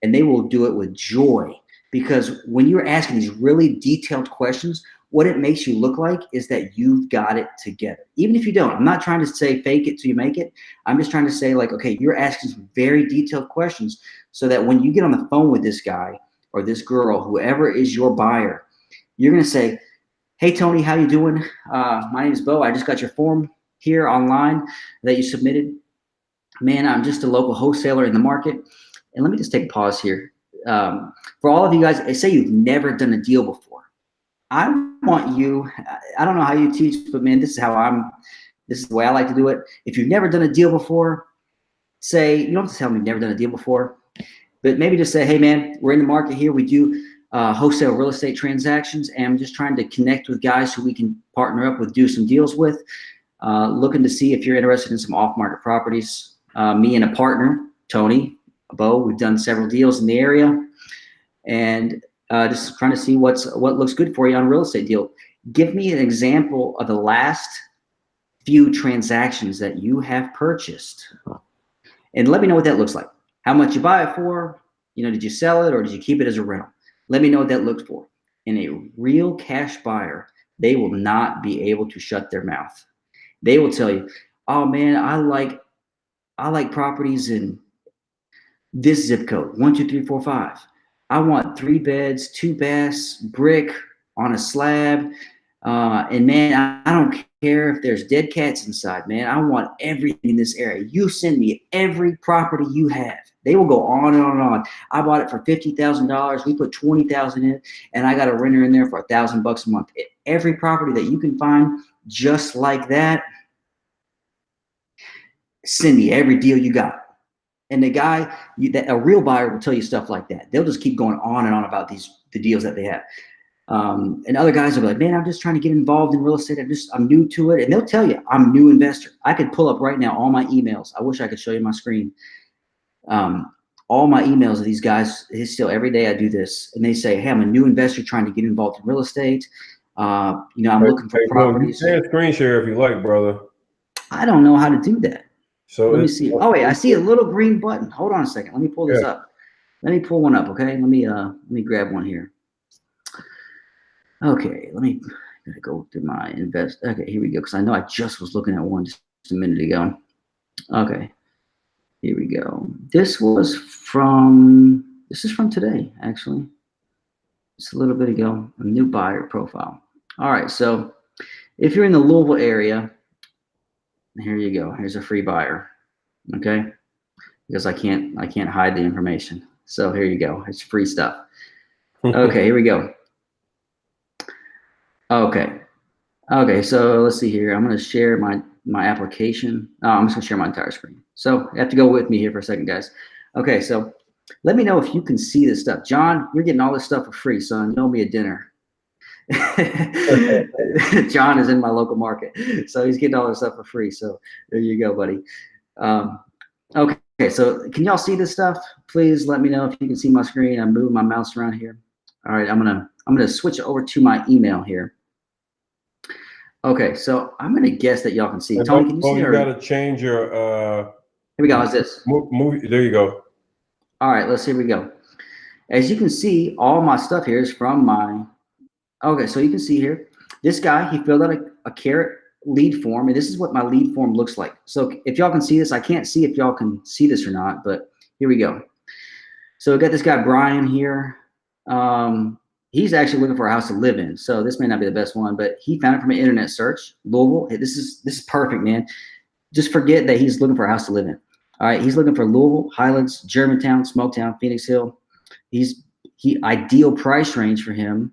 and they will do it with joy, because when you're asking these really detailed questions, what it makes you look like is that you've got it together. Even if you don't, I'm not trying to say fake it till you make it. I'm just trying to say, like, okay, you're asking some very detailed questions so that when you get on the phone with this guy or this girl, whoever is your buyer, you're going to say, hey, Tony, how you doing? My name is Beau. I just got your form here online that you submitted. Man, I'm just a local wholesaler in the market. And let me just take a pause here. For all of you guys, say you've never done a deal before. I want you, I don't know how you teach, but man, this is the way I like to do it. If you've never done a deal before, say, you don't have to tell me you've never done a deal before, but maybe just say, hey man, we're in the market here. We do wholesale real estate transactions, and I'm just trying to connect with guys who we can partner up with, do some deals with. Looking to see if you're interested in some off-market properties. Me and a partner, Tony, Beau, we've done several deals in the area, and just trying to see what looks good for you on a real estate deal. Give me an example of the last few transactions that you have purchased, and let me know what that looks like. How much you buy it for? You know, did you sell it or did you keep it as a rental? Let me know what that looks for. In a real cash buyer, they will not be able to shut their mouth. They will tell you, oh man, I like properties in this zip code, 12345. I want 3 beds, 2 baths, brick on a slab. And man, I don't care if there's dead cats inside, man. I want everything in this area. You send me every property you have. They will go on and on and on. I bought it for $50,000. We put $20,000 in it, and I got a renter in there for $1,000 a month. Every property that you can find just like that, send me every deal you got. And the guy, a real buyer will tell you stuff like that. They'll just keep going on and on about the deals that they have. And other guys will be like, man, I'm just trying to get involved in real estate. I'm new to it. And they'll tell you, I'm a new investor. I could pull up right now all my emails. I wish I could show you my screen. All my emails of these guys, still every day I do this. And they say, hey, I'm a new investor trying to get involved in real estate. I'm looking for properties. You can screen share if you like, brother. I don't know how to do that. So let me see. Oh wait, I see a little green button. Hold on a second. Let me pull this up. Let me pull one up, okay? Let me grab one here. Okay, gotta go through my invest. Okay, here we go. Because I know I just was looking at one just a minute ago. Okay, here we go. This is from today, actually. Just a little bit ago. A new buyer profile. All right, so if you're in the Louisville area, here you go. Here's a free buyer. Okay, because I can't hide the information. So here you go. It's free stuff. Okay, here we go. Okay, so let's see here. I'm going to share my application. I'm just going to share my entire screen. So you have to go with me here for a second, guys. Okay, so let me know if you can see this stuff. John, you're getting all this stuff for free, son. You owe me a dinner. John is in my local market, so he's getting all this stuff for free. So there you go, buddy. Okay, so can y'all see this stuff? Please let me know if you can see my screen. I'm moving my mouse around here. All right, I'm gonna switch over to my email here. Okay, so I'm gonna guess that y'all can see. Tony, can you see? You gotta change your. Here we go. How's this? Move. There you go. All right, here we go. As you can see, all my stuff here is from my. Okay, so you can see here, this guy, he filled out a carrot lead form, and this is what my lead form looks like. So if y'all can see this, I can't see if y'all can see this or not, but here we go. So we got this guy Brian here. He's actually looking for a house to live in, so this may not be the best one, but he found it from an internet search. Louisville. Hey, this is perfect, man. Just forget that he's looking for a house to live in. All right, he's looking for Louisville, Highlands, Germantown, Smoketown, Phoenix Hill. Ideal price range for him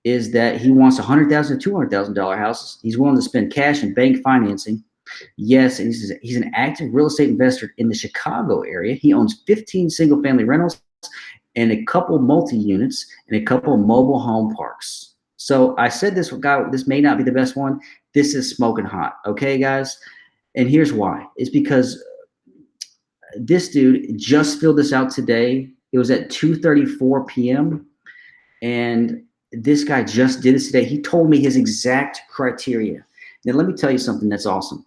is that he wants $100,000 to $200,000 houses. He's willing to spend cash and bank financing. Yes, and he's an active real estate investor in the Chicago area. He owns 15 single-family rentals and a couple multi-units and a couple mobile home parks. So I said this may not be the best one. This is smoking hot, okay, guys? And here's why. It's because this dude just filled this out today. It was at 2:34 p.m. And this guy just did this today. He told me his exact criteria. Now, let me tell you something that's awesome.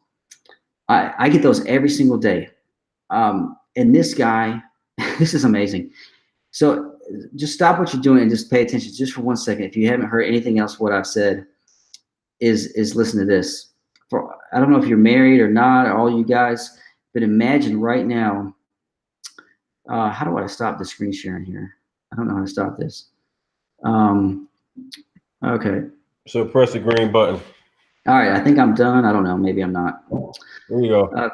I get those every single day. And this guy, this is amazing. So just stop what you're doing and just pay attention just for 1 second. If you haven't heard anything else, what I've said is listen to this. I don't know if you're married or not, or all you guys, but imagine right now. How do I stop the screen sharing here? I don't know how to stop this. Okay. So press the green button. All right. I think I'm done. I don't know. Maybe I'm not. There you go.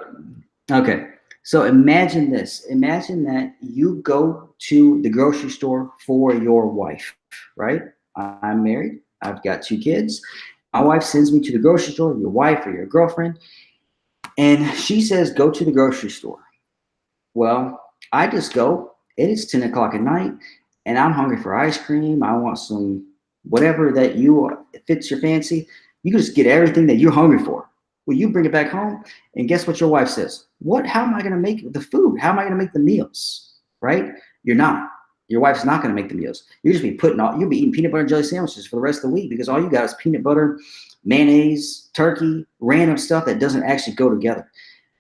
Okay. So imagine this. Imagine that you go to the grocery store for your wife, right? I'm married. I've got 2 kids. My wife sends me to the grocery store, your wife or your girlfriend, and she says, go to the grocery store. Well, I just go. It is 10 o'clock at night, and I'm hungry for ice cream. I want some whatever that fits your fancy. You can just get everything that you're hungry for. Well, you bring it back home, and guess what your wife says? How am I going to make the food? How am I going to make the meals? Right? You're not. Your wife's not going to make the meals. You'll be eating peanut butter and jelly sandwiches for the rest of the week because all you got is peanut butter, mayonnaise, turkey, random stuff that doesn't actually go together.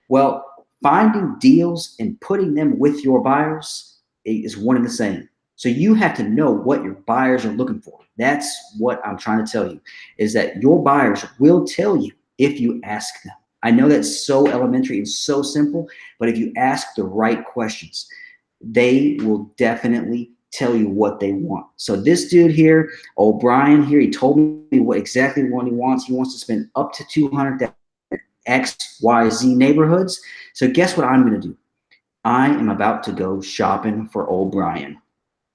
Well, finding deals and putting them with your buyers is one and the same. So you have to know what your buyers are looking for. That's what I'm trying to tell you, is that your buyers will tell you if you ask them. I know that's so elementary and so simple, but if you ask the right questions, they will definitely tell you what they want. So this dude here, O'Brien here, he told me exactly what he wants. He wants to spend up to $200,000 X, Y, Z neighborhoods. So guess what I'm going to do? I am about to go shopping for O'Brien.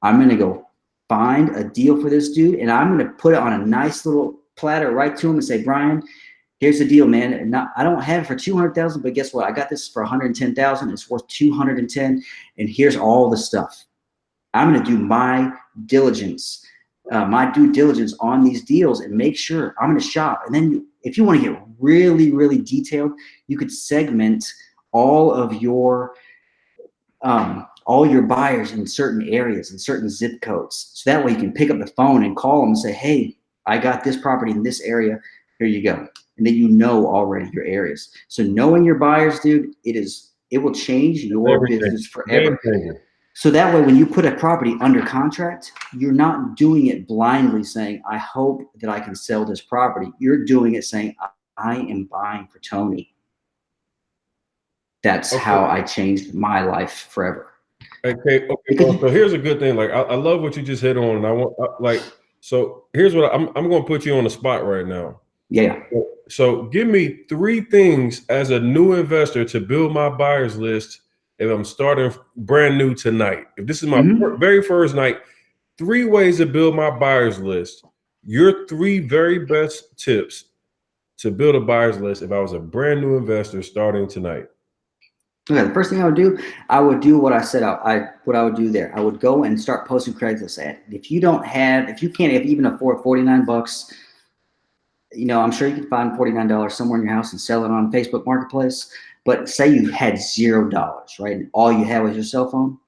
I'm going to go find a deal for this dude, and I'm going to put it on a nice little platter right to him and say, Brian, here's the deal, man. I don't have it for $200,000, but guess what? I got this for $110,000. It's worth $210,000, and here's all the stuff. I'm going to do my diligence, my due diligence on these deals and make sure I'm going to shop. And then if you want to get really, really detailed, you could segment all of your buyers in certain areas and certain zip codes. So that way you can pick up the phone and call them and say, hey, I got this property in this area. Here you go. And then you know already your areas. So knowing your buyers, dude, it will change your business forever. So that way, when you put a property under contract, you're not doing it blindly saying, I hope that I can sell this property. You're doing it saying, I am buying for Tony. That's how I changed my life forever. Okay. So here's a good thing. Like, I love what you just hit on. And so here's what I'm going to put you on the spot right now. Yeah. So give me 3 things as a new investor to build my buyers list if I'm starting brand new tonight. If this is my very first night, 3 ways to build my buyers list. Your 3 very best tips to build a buyers list if I was a brand new investor starting tonight. Okay, the first thing I would do what I said what I would do there. I would go and start posting Craigslist ads. If you can't even afford $49, I'm sure you can find $49 somewhere in your house and sell it on Facebook Marketplace. But say you had $0, right? And all you had was your cell phone.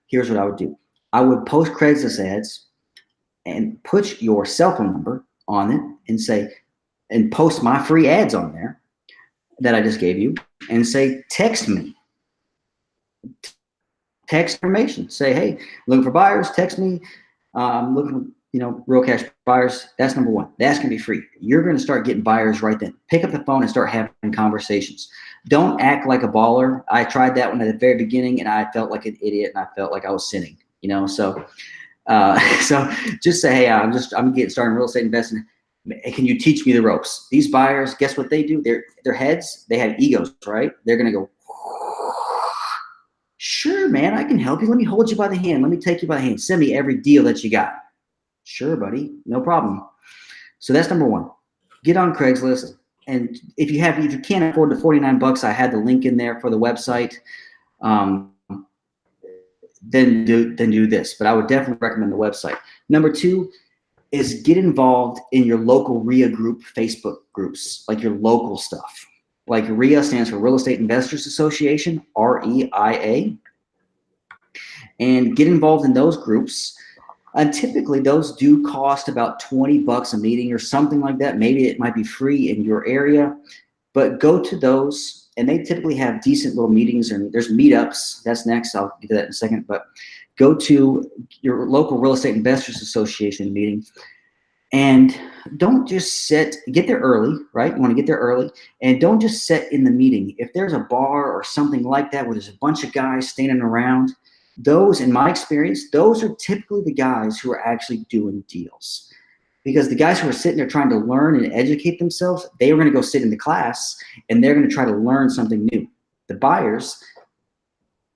Here's what I would do. I would post Craigslist ads and put your cell phone number on it and post my free ads on there that I just gave you and say, text me. Text information. Say, hey, looking for buyers, text me. I'm looking for, real cash buyers. That's number 1. That's going to be free. You're going to start getting buyers right then. Pick up the phone and start having conversations. Don't act like a baller. I tried that one at the very beginning and I felt like an idiot and I felt like I was sinning, so just say, hey, I'm getting started in real estate investing. Can you teach me the ropes? These buyers, guess what they do? Their heads, they have egos, right? They're going to go, sure, man, I can help you. Let me hold you by the hand. Let me take you by the hand. Send me every deal that you got. Sure, buddy. No problem. So that's number 1. Get on Craigslist. And if you can't afford the $49, I had the link in there for the website. Then do this. But I would definitely recommend the website. Number 2 is get involved in your local RIA group Facebook groups, like your local stuff. Like RIA stands for Real Estate Investors Association, REIA. And get involved in those groups And typically those do cost about $20 a meeting or something like that. Maybe it might be free in your area, but go to those, and they typically have decent little meetings, and there's meetups. That's next. I'll get to that in a second, but go to your local real estate investors association meeting, and don't just get there early, right? You want to get there early, and don't just sit in the meeting. If there's a bar or something like that where there's a bunch of guys standing around, those, in my experience, those are typically the guys who are actually doing deals. Because the guys who are sitting there trying to learn and educate themselves, they are going to go sit in the class and they're going to try to learn something new. The buyers,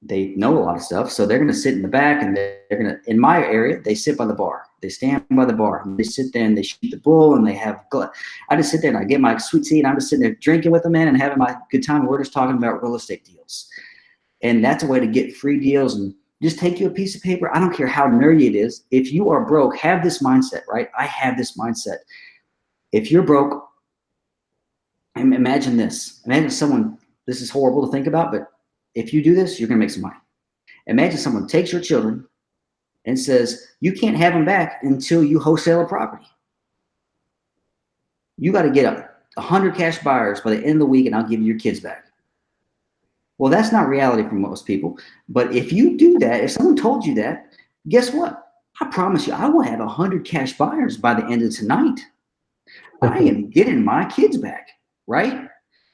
they know a lot of stuff, so they're going to sit in the back, and they're going to, in my area, they sit by the bar. They stand by the bar, and they sit there and they shoot the bull, and they have, I just sit there and I get my sweet tea, and I'm just sitting there drinking with them, man, and having my good time. We're just talking about real estate deals. And that's a way to get free deals. And just take you a piece of paper. I don't care how nerdy it is. If you are broke, have this mindset, right? I have this mindset. If you're broke, imagine this. Imagine someone, this is horrible to think about, but if you do this, you're going to make some money. Imagine someone takes your children and says, you can't have them back until you wholesale a property. You got to get up 100 cash buyers by the end of the week, and I'll give you your kids back. Well, that's not reality for most people. But if you do that, if someone told you that, guess what? I promise you, I will have 100 cash buyers by the end of tonight. I am getting my kids back, right?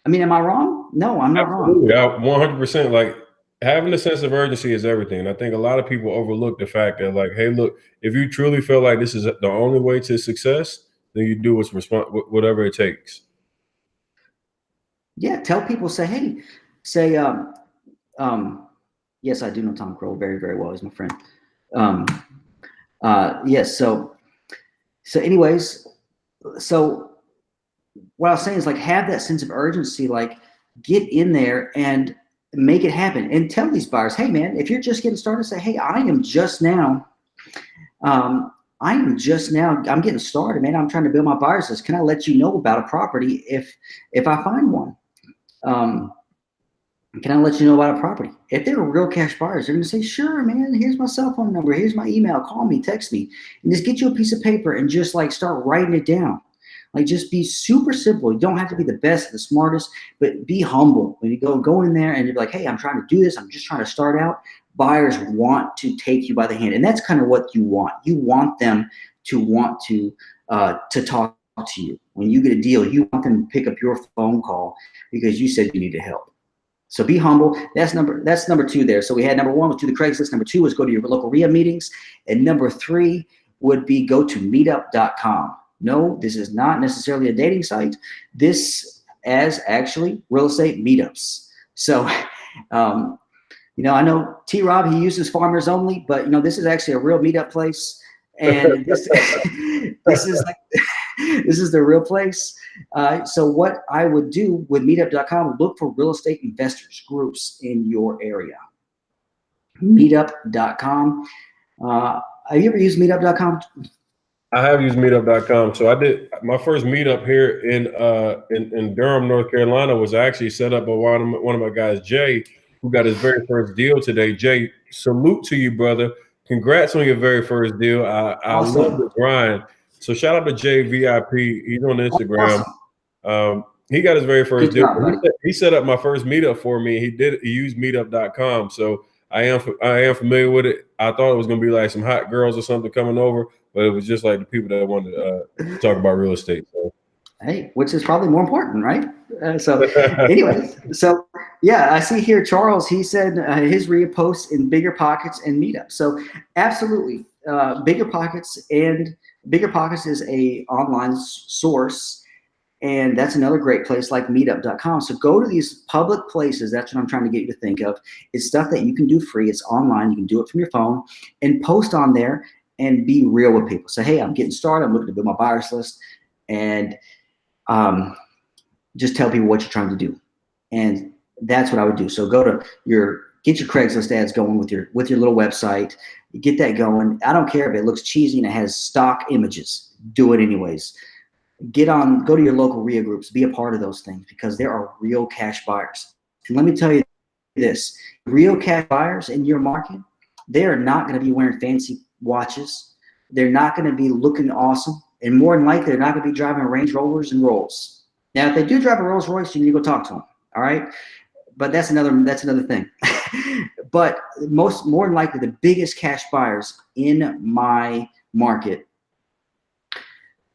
I mean, am I wrong? No, I'm not wrong. Yeah, 100%. Like, having a sense of urgency is everything. I think a lot of people overlook the fact that, like, hey, look, if you truly feel like this is the only way to success, then you do whatever it takes. Yeah, tell people, say, hey, yes, I do know Tom Kroll very, very well. He's my friend. Yes. So anyways, so what I was saying is, like, have that sense of urgency, like, get in there and make it happen, and tell these buyers, hey man, if you're just getting started, say, hey, I'm getting started, man. I'm trying to build my buyers list. Can I let you know about a property if I find one? Can I let you know about a property? If they're real cash buyers, they're going to say, sure, man, here's my cell phone number. Here's my email. Call me, text me, and just get you a piece of paper and just, like, start writing it down. Like, just be super simple. You don't have to be the best, the smartest, but be humble. When you go in there and you're like, hey, I'm trying to do this. I'm just trying to start out. Buyers want to take you by the hand. And that's kind of what you want. You want them to want to talk to you. When you get a deal, you want them to pick up your phone call because you said you needed help. So be humble. That's number two there. So we had number one was do the Craigslist. Number two was go to your local RIA meetings. And number three would be go to meetup.com. No, this is not necessarily a dating site. This is actually real estate meetups. So, I know T-Rob, he uses Farmers Only, but, this is actually a real meetup place. And this is the real place. So what I would do with meetup.com, look for real estate investors groups in your area. Meetup.com. Have you ever used meetup.com? I have used meetup.com. So I did my first meetup here in Durham, North Carolina, was actually set up by one of my guys, Jay, who got his very first deal today. Jay, salute to you, brother. Congrats on your very first deal. I love the grind. So shout out to Jay VIP. He's on Instagram. Awesome. He got his very first deal. He set up my first meetup for me. He used meetup.com. So I am familiar with it. I thought it was going to be like some hot girls or something coming over, but it was just like the people that wanted to talk about real estate. So. Hey, which is probably more important, right? Anyways, so yeah, I see here Charles, he said his RIA posts in Bigger Pockets and Meetup. So absolutely, Bigger Pockets is a online source. And that's another great place, like meetup.com. So go to these public places. That's what I'm trying to get you to think of. It's stuff that you can do free. It's online. You can do it from your phone and post on there and be real with people. Say, hey, I'm getting started. I'm looking to build my buyers list. And just tell people what you're trying to do. And that's what I would do. So get your Craigslist ads going with your little website. Get that going. I don't care if it looks cheesy and it has stock images. Do it anyways. Go to your local RIA groups, be a part of those things, because there are real cash buyers. And let me tell you this, real cash buyers in your market, they are not going to be wearing fancy watches. they're not going to be looking awesome, and more than likely, they're not going to be driving Range Rovers and Rolls. Now, if they do drive a Rolls Royce, you need to go talk to them. All right, but that's another thing. But more than likely, the biggest cash buyers in my market,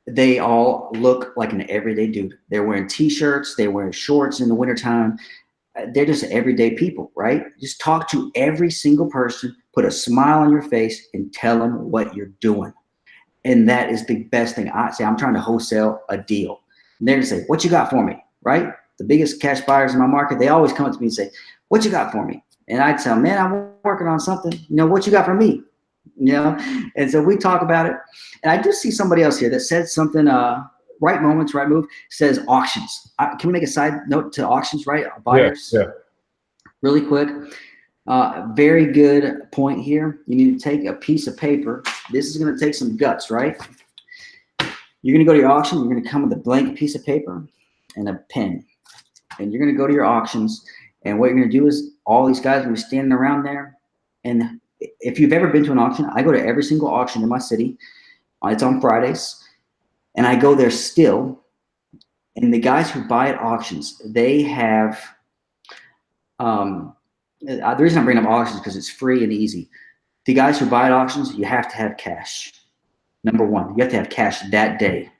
they all look like an everyday dude. They're wearing t-shirts, they're wearing shorts in the wintertime. They're just everyday people, right? Just talk to every single person, put a smile on your face, and tell them what you're doing. And that is the best thing. I say, I'm trying to wholesale a deal. And they're going to say, what you got for me, right? The biggest cash buyers in my market, they always come up to me and say, what you got for me? And I tell them, man, I'm working on something. You know, what you got for me? You know? And so we talk about it. And I do see somebody else here that said something, right moments, right move, says auctions. Can we make a side note to auctions, right? Buyers. Yeah. Really quick. Very good point here. You need to take a piece of paper. This is going to take some guts, right? You're going to go to your auction. You're going to come with a blank piece of paper and a pen. And you're going to go to your auctions. And what you're going to do is all these guys are going to be standing around there. And if you've ever been to an auction, I go to every single auction in my city. It's on Fridays. And I go there still. And the guys who buy at auctions, they have the reason I bring up auctions is because it's free and easy. The guys who buy at auctions, you have to have cash. Number one, you have to have cash that day.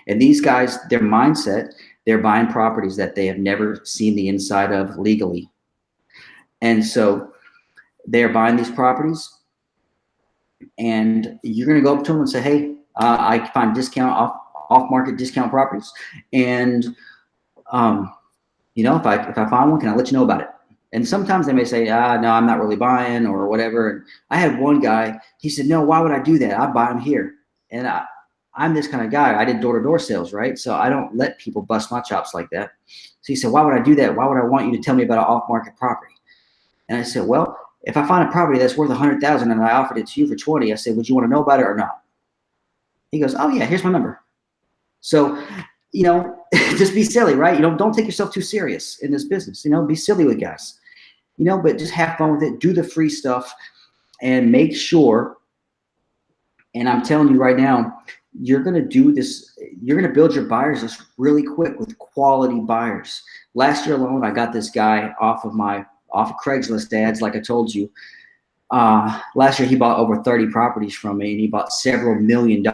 And these guys, their mindset, they're buying properties that they have never seen the inside of legally. And so they're buying these properties, and you're going to go up to them and say, hey, I can find discount off-market discount properties. And, you know, if I find one, can I let you know about it? And sometimes they may say, no, I'm not really buying or whatever. And I had one guy, he said, no, why would I do that? I buy them here. And I'm this kind of guy. I did door-to-door sales, right? So I don't let people bust my chops like that. So he said, why would I do that? Why would I want you to tell me about an off-market property? And I said, well, if I find a property that's worth $100,000 and I offered it to you for 20, I said, would you want to know about it or not? He goes, oh yeah, here's my number. So, you know, just be silly, right? You know, don't take yourself too serious in this business. You know, be silly with guys. You know, but just have fun with it. Do the free stuff and make sure. And I'm telling you right now, you're going to do this. You're going to build your buyers list really quick with quality buyers. Last year alone, I got this guy off of Craigslist ads, like I told you. Last year, he bought over 30 properties from me, and he bought several $1 million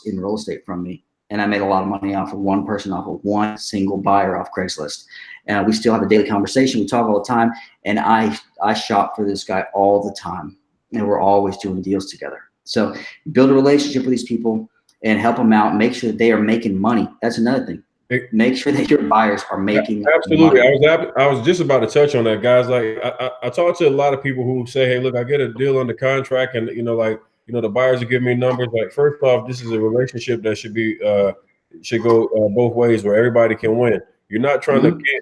in real estate from me. And I made a lot of money off of one person, off of one single buyer off Craigslist. And we still have a daily conversation. We talk all the time. And I shop for this guy all the time. And we're always doing deals together. So build a relationship with these people and help them out. Make sure that they are making money. That's another thing. Make sure that your buyers are making absolutely money. I was just about to touch on that, guys. Like I talk to a lot of people who say, hey, look, I get a deal under contract, and the buyers are giving me numbers. Like, first off, this is a relationship that should go both ways, where everybody can win. You're not trying to get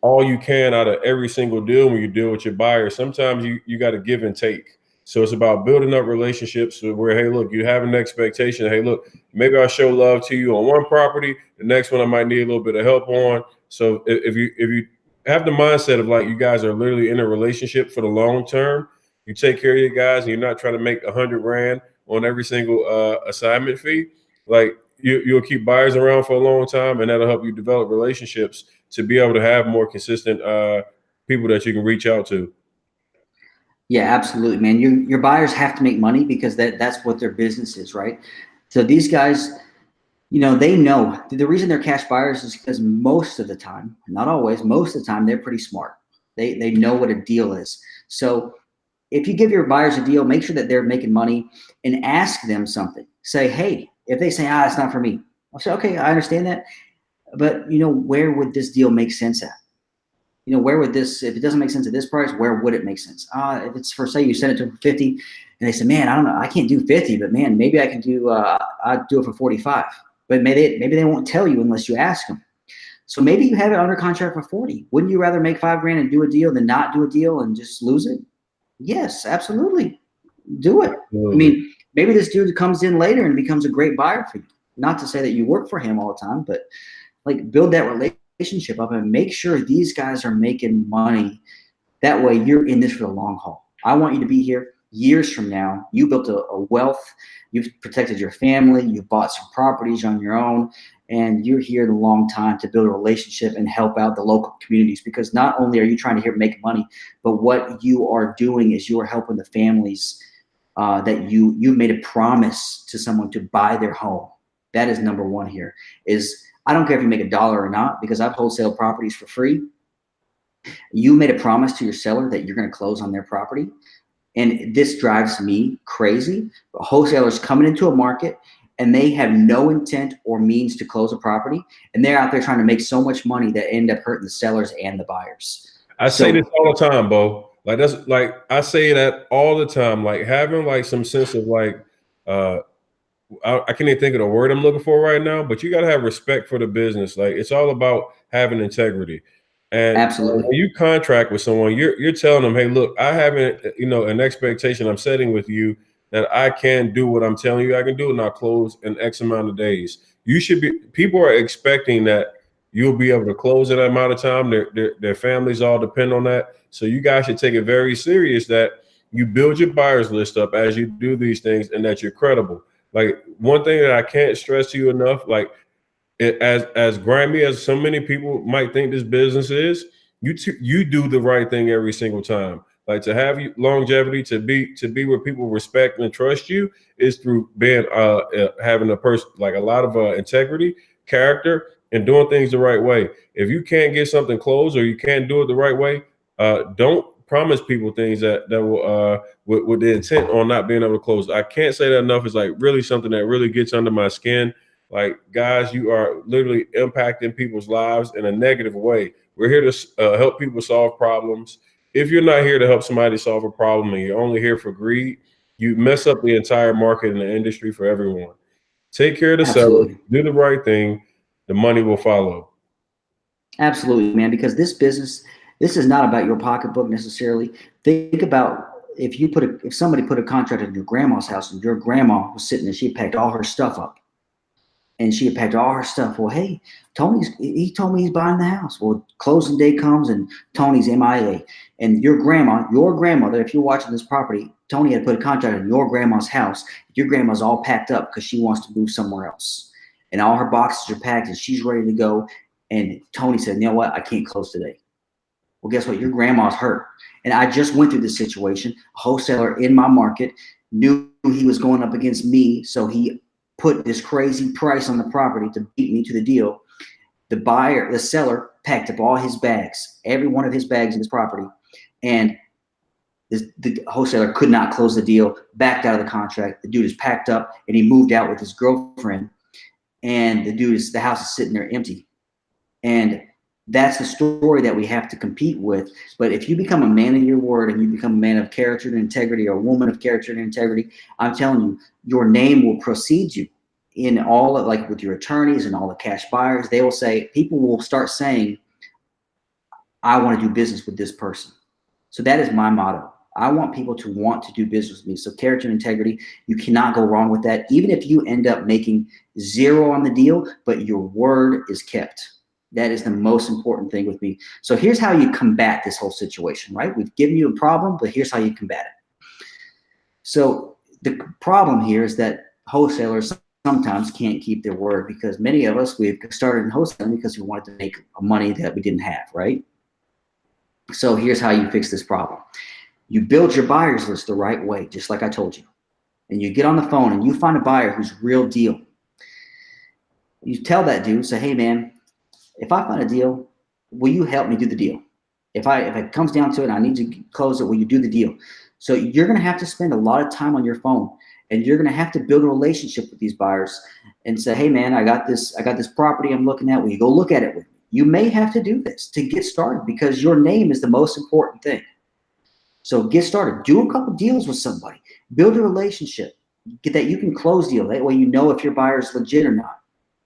all you can out of every single deal when you deal with your buyers. Sometimes you got to give and take. So it's about building up relationships where, hey, look, you have an expectation. Hey, look, maybe I'll show love to you on one property. The next one I might need a little bit of help on. So if you have the mindset of, like, you guys are literally in a relationship for the long term, you take care of your guys, and you're not trying to make $100 grand on every single assignment fee. Like, you'll keep buyers around for a long time, and that'll help you develop relationships to be able to have more consistent people that you can reach out to. Yeah, absolutely, man. Your buyers have to make money because that's what their business is, right? So these guys, they know the reason they're cash buyers is because most of the time, not always, most of the time, they're pretty smart. They know what a deal is. So if you give your buyers a deal, make sure that they're making money and ask them something. Say, hey, if they say, it's not for me, I'll say, okay, I understand that. But, where would this deal make sense at? Where would this, if it doesn't make sense at this price, where would it make sense? If it's for, say, you send it to 50 and they say, man, I don't know, I can't do 50, but man, maybe I can do, I'd do it for 45. But maybe they won't tell you unless you ask them. So maybe you have it under contract for 40. Wouldn't you rather make $5 grand and do a deal than not do a deal and just lose it? Yes, absolutely. Do it. I mean, maybe this dude comes in later and becomes a great buyer for you. Not to say that you work for him all the time, but like, build that relationship up and make sure these guys are making money. That way you're in this for the long haul. I want you to be here. years from now, you built a wealth, you've protected your family, you've bought some properties on your own, and you're here in a long time to build a relationship and help out the local communities. Because not only are you trying to here make money, but what you are doing is you are helping the families that you made a promise to someone to buy their home. That is number one here. Is I don't care if you make $1 or not, because I've wholesale properties for free. You made a promise to your seller that you're going to close on their property. And this drives me crazy. Wholesalers coming into a market and they have no intent or means to close a property, and they're out there trying to make so much money that end up hurting the sellers and the buyers. I say this all the time, Beau. Like that's like I say that all the time. Like having like some sense of like I can't even think of the word I'm looking for right now, but you got to have respect for the business. Like it's all about having integrity. And Absolutely. when you contract with someone, you're telling them, hey, look, I haven't, an expectation I'm setting with you that I can do what I'm telling you I can do, and I'll close in X amount of days. People are expecting that you'll be able to close in that amount of time. Their families all depend on that. So you guys should take it very serious that you build your buyers list up as you do these things and that you're credible. Like one thing that I can't stress to you enough, like as grimy as so many people might think this business is, you do the right thing every single time. Like to have longevity, to be where people respect and trust you is through being having a person like a lot of integrity, character, and doing things the right way. If you can't get something closed or you can't do it the right way, don't promise people things that will with the intent on not being able to close. I can't say that enough. It's like really something that really gets under my skin. Like, guys, you are literally impacting people's lives in a negative way. We're here to help people solve problems. If you're not here to help somebody solve a problem and you're only here for greed, you mess up the entire market and the industry for everyone. Take care of the seller, Absolutely. do the right thing, the money will follow. Absolutely, man, because this business, this is not about your pocketbook necessarily. Think about if somebody put a contract in your grandma's house and your grandma was sitting there, she packed all her stuff up. And she had packed all her stuff. Well, hey, he told me he's buying the house. Well, closing day comes and Tony's MIA. And your grandmother, if you're watching this property, Tony had put a contract in your grandma's house. Your grandma's all packed up because she wants to move somewhere else. And all her boxes are packed and she's ready to go. And Tony said, you know what? I can't close today. Well, guess what? Your grandma's hurt. And I just went through this situation. A wholesaler in my market knew he was going up against me, so he put this crazy price on the property to beat me to the deal. The seller packed up all his bags, every one of his bags in his property, and the wholesaler could not close the deal, backed out of the contract. The dude is packed up and he moved out with his girlfriend, and the house is sitting there empty. And that's the story that we have to compete with. But if you become a man of your word and you become a man of character and integrity, or a woman of character and integrity, I'm telling you, your name will precede you in all of, like with your attorneys and all the cash buyers. They will say, people will start saying, I want to do business with this person. So that is my motto. I want people to want to do business with me. So character and integrity, you cannot go wrong with that. Even if you end up making zero on the deal, but your word is kept. That is the most important thing with me. So here's how you combat this whole situation, right? We've given you a problem, but here's how you combat it. So the problem here is that wholesalers sometimes can't keep their word, because many of us, we've started in wholesaling because we wanted to make money that we didn't have, right? So here's how you fix this problem. You build your buyers list the right way, just like I told you. And you get on the phone and you find a buyer who's real deal. You tell that dude, say, hey man, if I find a deal, will you help me do the deal? If it comes down to it and I need to close it, will you do the deal? So you're going to have to spend a lot of time on your phone, and you're going to have to build a relationship with these buyers and say, hey man, I got this property I'm looking at. Will you go look at it with me? You may have to do this to get started, because your name is the most important thing. So get started. Do a couple deals with somebody. Build a relationship. Get that you can close deal. That way you know if your buyer is legit or not.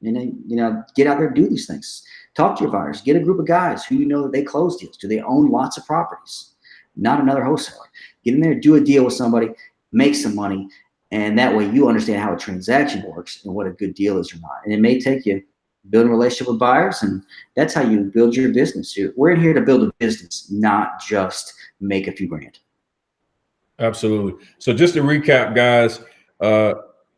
And then, get out there and do these things. Talk to your buyers. Get a group of guys who you know that they close deals. Do they own lots of properties? Not another wholesaler. Get in there, do a deal with somebody, make some money, and that way you understand how a transaction works and what a good deal is or not. And it may take you building a relationship with buyers, and that's how you build your business. We're in here to build a business, not just make a few grand. Absolutely. So just to recap, guys, uh,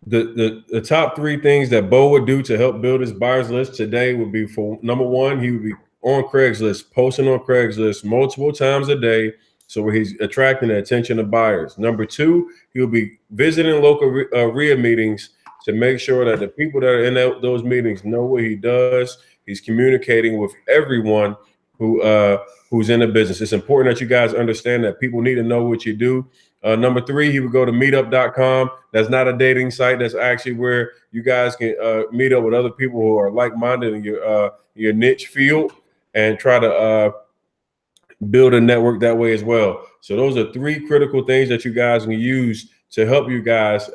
the top three things that Beau would do to help build his buyers list today would be, for number one, he would be on Craigslist, posting on Craigslist multiple times a day, so where he's attracting the attention of buyers. Number two, he'll be visiting local RIA meetings to make sure that the people that are in those meetings know what he does. He's communicating with everyone who who's in the business. It's important that you guys understand that people need to know what you do. Number three, he would go to meetup.com. That's not a dating site. That's actually where you guys can meet up with other people who are like-minded in your niche field, and try to build a network that way as well. So those are three critical things that you guys can use to help you guys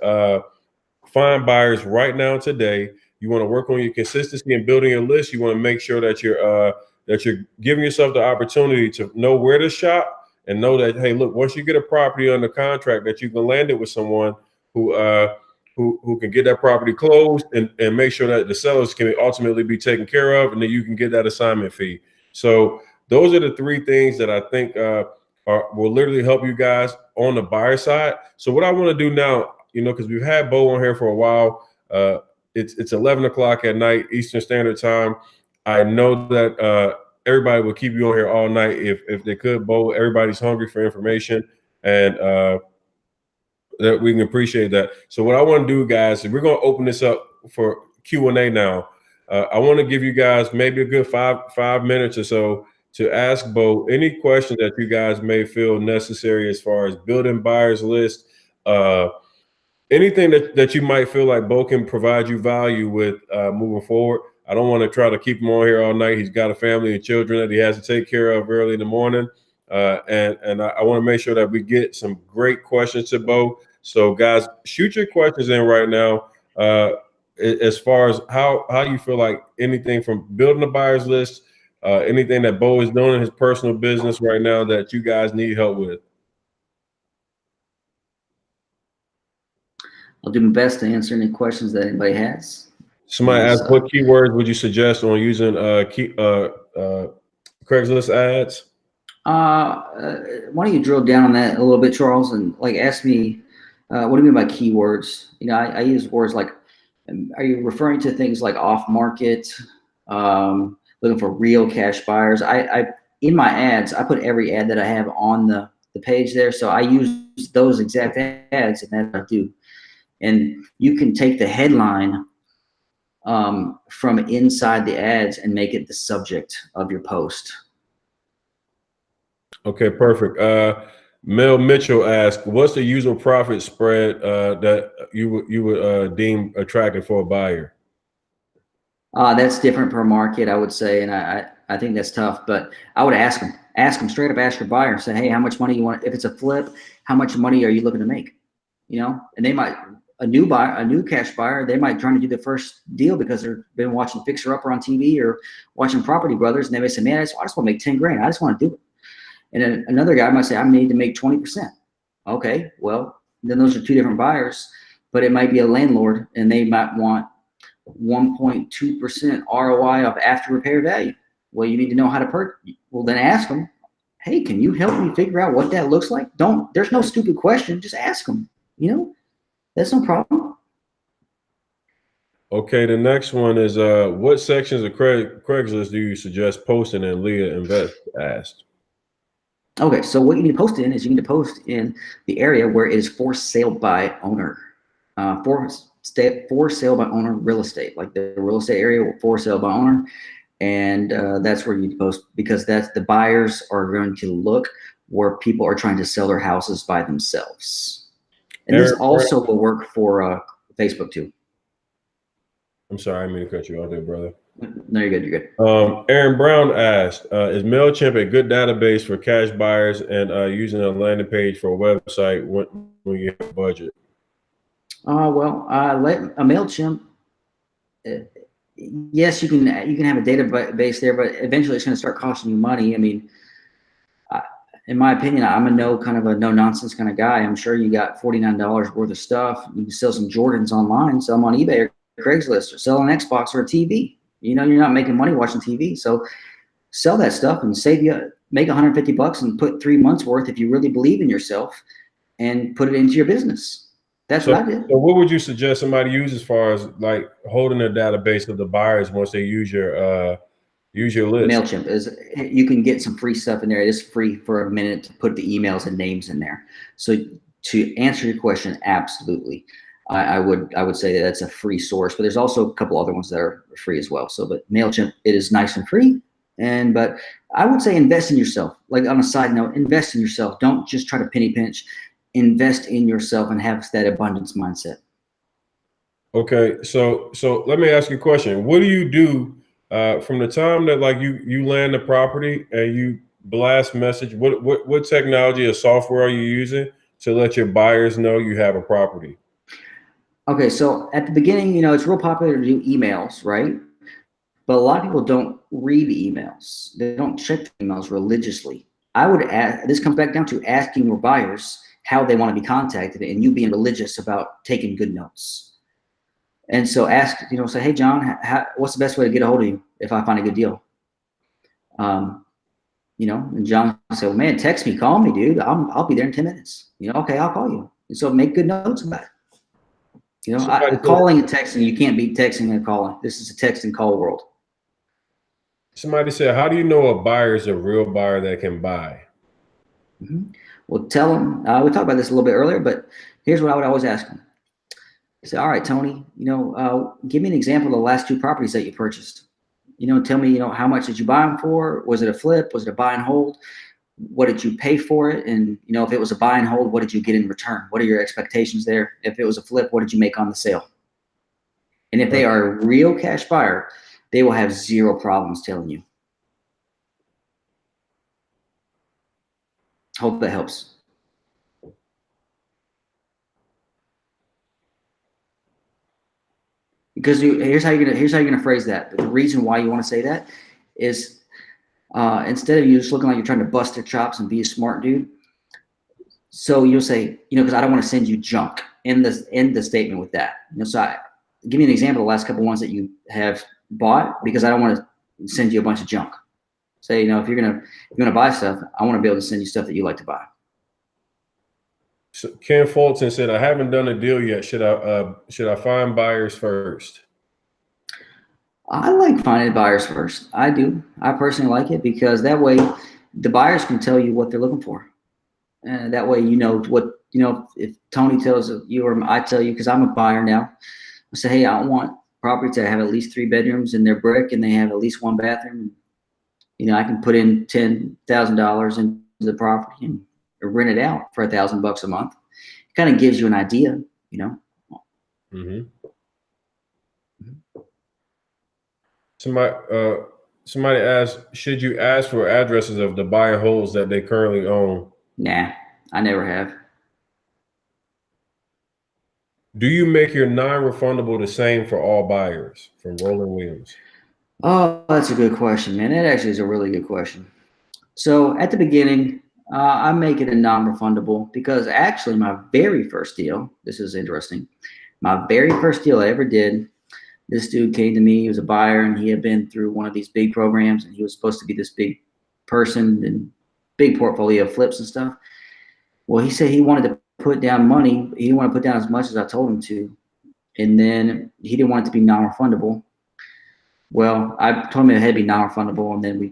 find buyers right now today. You want to work on your consistency and building your list. You want to make sure that you're giving yourself the opportunity to know where to shop, and know that, hey, look, once you get a property under contract, that you can land it with someone who who can get that property closed, and make sure that the sellers can ultimately be taken care of, and then you can get that assignment fee. So those are the three things that I think will literally help you guys on the buyer side. So what I want to do now, because we've had Beau on here for a while. It's 11 o'clock at night Eastern Standard Time. I know that everybody will keep you on here all night if they could, Beau. Everybody's hungry for information, and that we can appreciate that. So what I want to do, guys, is we're going to open this up for Q&A now. I want to give you guys maybe a good five minutes or so to ask Beau any questions that you guys may feel necessary as far as building buyers list, anything that you might feel like Beau can provide you value with moving forward. I don't want to try to keep him on here all night. He's got a family and children that he has to take care of early in the morning. And I want to make sure that we get some great questions to Beau. So guys, shoot your questions in right now. As far as how you feel like anything from building a buyer's list, anything that Beau is doing in his personal business right now that you guys need help with. I'll do my best to answer any questions that anybody has. Somebody asked, what keywords would you suggest on using Craigslist ads? Why don't you drill down on that a little bit, Charles, and like ask me, what do you mean by keywords? I use words like, are you referring to things like off market, looking for real cash buyers? I in my ads, I put every ad that I have on the page there. So I use those exact ads, and that's what I do. And you can take the headline from inside the ads and make it the subject of your post. Okay, perfect. Mel Mitchell asked, what's the usual profit spread that you would deem attractive for a buyer? That's different per market, I would say, and I think that's tough. But I would ask them straight up. Ask your buyer, say, hey, how much money you want? If it's a flip, how much money are you looking to make? And they might, a new cash buyer, they might try to do the first deal because they've been watching Fixer Upper on TV or watching Property Brothers, and they may say, man, I just want to make 10 grand. I just want to do it. And then another guy might say, I need to make 20%. Okay, well, then those are two different buyers, but it might be a landlord, and they might want 1.2% ROI of after repair value. Well, you need to know how to purchase. Well, then ask them, hey, can you help me figure out what that looks like? There's no stupid question. Just ask them. That's no problem. Okay, the next one is, what sections of Craigslist do you suggest posting in? Leah Invest asked. Okay, so what you need to post in is you need to post in the area where it is for sale by owner. For sale by owner real estate, like the real estate area for sale by owner. And that's where you need to post, because that's the buyers are going to look where people are trying to sell their houses by themselves. And this also will work for Facebook too. I'm sorry, I didn't mean to cut you off there, brother. No, you're good. You're good. Aaron Brown asked, is MailChimp a good database for cash buyers and using a landing page for a website when you have a budget? Well, let a MailChimp. Yes, you can have a database there, but eventually it's going to start costing you money. I mean, in my opinion, I'm a no nonsense kind of guy. I'm sure you got $49 worth of stuff. You can sell some Jordans online, sell them on eBay or Craigslist, or sell an Xbox or a TV. You're not making money watching TV, so sell that stuff and make $150 and put 3 months worth if you really believe in yourself, and put it into your business. That's So, what I did. so what would you suggest somebody use as far as like holding a database of the buyers once they use your list? MailChimp is, you can get some free stuff in there. It is free for a minute to put the emails and names in there. So to answer your question, absolutely. I would say that that's a free source, but there's also a couple other ones that are free as well. So, but MailChimp, it is nice and free. But I would say invest in yourself. Like on a side note, invest in yourself. Don't just try to penny pinch. Invest in yourself and have that abundance mindset. Okay, so let me ask you a question. What do you do from the time that like you land the property and you blast message? What technology or software are you using to let your buyers know you have a property? Okay, so at the beginning, it's real popular to do emails, right? But a lot of people don't read the emails. They don't check the emails religiously. I would ask, this comes back down to asking your buyers how they want to be contacted and you being religious about taking good notes. And so ask, say, hey, John, what's the best way to get a hold of you if I find a good deal? And John said, well, man, text me, call me, dude. I'll be there in 10 minutes. Okay, I'll call you. And so make good notes about it. Calling and texting, you can't beat texting and calling. This is a text and call world. Somebody said, how do you know a buyer is a real buyer that can buy? Mm-hmm. Well, tell them, we talked about this a little bit earlier, but here's what I would always ask them. I say, all right, Tony, give me an example of the last 2 properties that you purchased. Tell me, how much did you buy them for? Was it a flip? Was it a buy and hold? What did you pay for it? And, if it was a buy and hold, what did you get in return? What are your expectations there? If it was a flip, what did you make on the sale? And if they are a real cash buyer, they will have zero problems telling you. Hope that helps. Because here's how you're gonna phrase that. The reason why you want to say that is instead of you just looking like you're trying to bust their chops and be a smart dude. So you'll say, because I don't want to send you junk. End the statement with that. So give me an example of the last couple ones that you have bought, because I don't want to send you a bunch of junk. Say, if you're gonna buy stuff, I want to be able to send you stuff that you like to buy. So Ken Fulton said, I haven't done a deal yet. Should I find buyers first? I like finding buyers first. I do. I personally like it because that way the buyers can tell you what they're looking for. And that way, if Tony tells you or I tell you, because I'm a buyer now, I say, hey, I want property to have at least 3 bedrooms and they're brick and they have at least 1 bathroom. I can put in $10,000 into the property and rent it out for $1,000 a month. It kind of gives you an idea, Mm-hmm. Somebody asked, should you ask for addresses of the buy and holds that they currently own? Nah, I never have. Do you make your non-refundable the same for all buyers? From Roland Williams. Oh, that's a good question, man. That actually is a really good question. So at the beginning, I make it a non-refundable because actually my very first deal, this is interesting, my very first deal I ever did, this dude came to me, he was a buyer and he had been through one of these big programs and he was supposed to be this big person and big portfolio of flips and stuff. Well, he said he wanted to put down money. He didn't want to put down as much as I told him to. And then he didn't want it to be non-refundable. Well, I told him it had to be non-refundable, and then we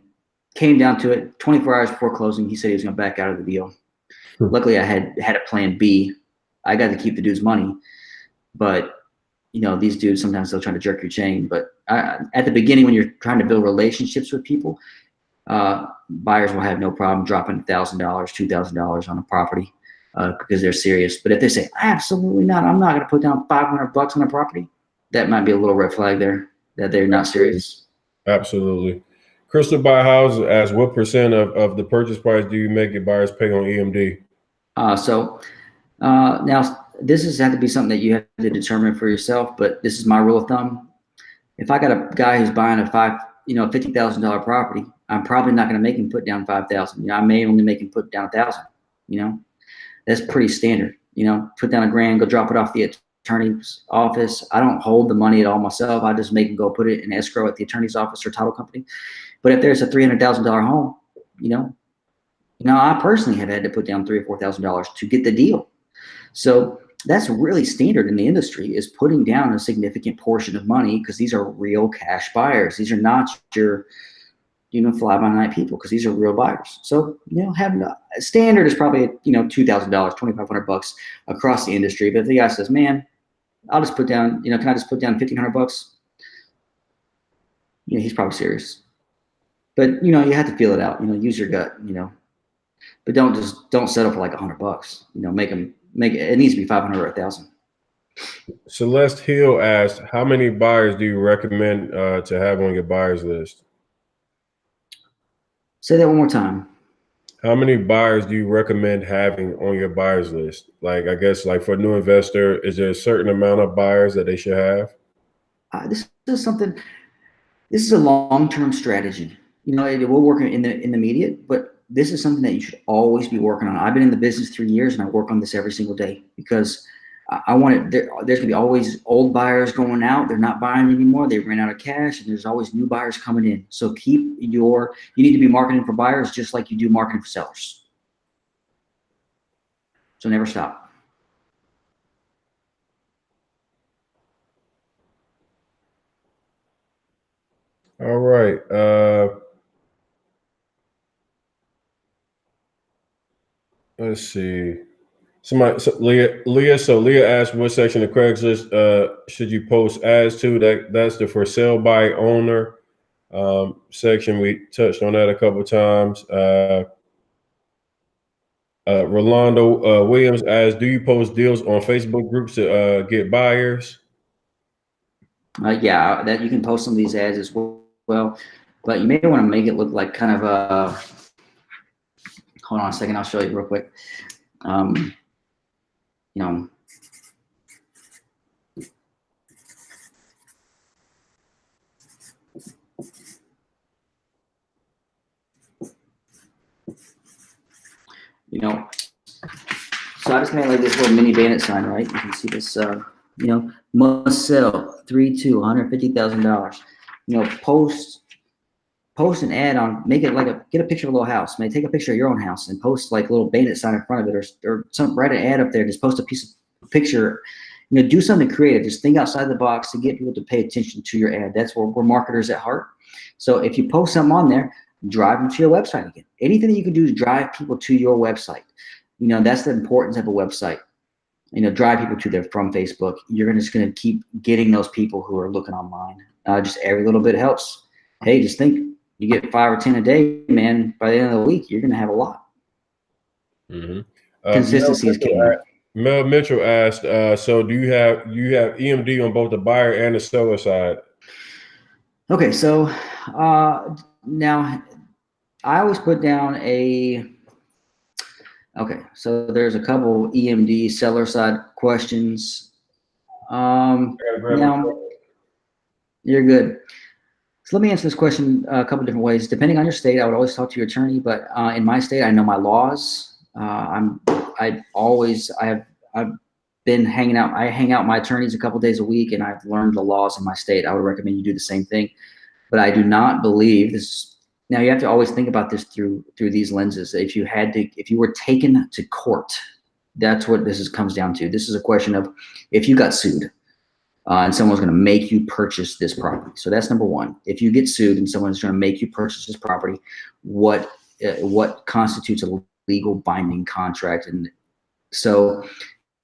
came down to it 24 hours before closing. He said he was going to back out of the deal. Luckily, I had a plan B. I got to keep the dude's money, but these dudes sometimes they'll try to jerk your chain. But at the beginning, when you're trying to build relationships with people, buyers will have no problem dropping $1,000, $2,000 on a property because they're serious. But if they say absolutely not, I'm not going to put down $500 on a property, that might be a little red flag there. That they're not serious. Absolutely. Crystal Buy House asks, what percent of the purchase price do you make your buyers pay on EMD? Now this has had to be something that you have to determine for yourself, but this is my rule of thumb. If I got a guy who's buying a $50,000 property, I'm probably not going to make him put down $5,000. I may only make him put down $1,000. That's pretty standard. Put down $1,000, go drop it off the attorney's office. I don't hold the money at all myself. I just make them go put it in escrow at the attorney's office or title company. But if there's a $300,000 home, I personally have had to put down $3,000 or $4,000 to get the deal. So that's really standard in the industry, is putting down a significant portion of money, because these are real cash buyers. These are not your fly by night people, because these are real buyers. So having a standard is probably $2,000, $2,500 across the industry. But if the guy says, man, I'll just put down, can I just put down $1,500? He's probably serious. But you have to feel it out. Use your gut. But don't settle for like $100. Make it needs to be 500 or 1,000. Celeste Hill asked, how many buyers do you recommend to have on your buyers list? Say that one more time. How many buyers do you recommend having on your buyers list? Like, I guess, like for a new investor, is there a certain amount of buyers that they should have? This is a long-term strategy. We're working in the immediate, but this is something that you should always be working on. I've been in the business 3 years, and I work on this every single day, because I want it. There's gonna be always old buyers going out. They're not buying anymore. They ran out of cash, and there's always new buyers coming in. So you need to be marketing for buyers just like you do marketing for sellers. So never stop. All right. Let's see. Leah asked, what section of Craigslist should you post ads to? That's the for sale by owner section. We touched on that a couple of times. Rolando Williams asked, do you post deals on Facebook groups to get buyers? Yeah, that you can post some of these ads as well, but you may want to make it look like kind of a. Hold on a second, I'll show you real quick. So I just made like this little mini bandit sign, right? You can see this, must sell 3-2, $150,000. Post an ad on, make it like get a picture of a little house. Take a picture of your own house and post like a little bandit sign in front of it, or write an ad up there. Just post a picture. Do something creative. Just think outside the box to get people to pay attention to your ad. That's where we're marketers at heart. So if you post something on there, drive them to your website again. Anything that you can do to drive people to your website. That's the importance of a website. Drive people to there from Facebook. You're just going to keep getting those people who are looking online. Just every little bit helps. Hey, just think, you get 5 or 10 a day, man. By the end of the week, you're going to have a lot. Mm-hmm. Consistency is king. Mel Mitchell asked, so do you have EMD on both the buyer and the seller side? Okay, so now I always put down so there's a couple EMD seller side questions. Now, you're good. So let me answer this question a couple different ways. Depending on your state, I would always talk to your attorney, but in my state, I know my laws. I've been hanging out. I hang out with my attorneys a couple days a week, and I've learned the laws in my state. I would recommend you do the same thing. But I do not believe this. Now you have to always think about this through these lenses. If you were taken to court, that's what comes down to. This is a question of if you got sued and someone's going to make you purchase this property. So that's number one. If you get sued and someone's going to make you purchase this property, what constitutes a legal binding contract? And so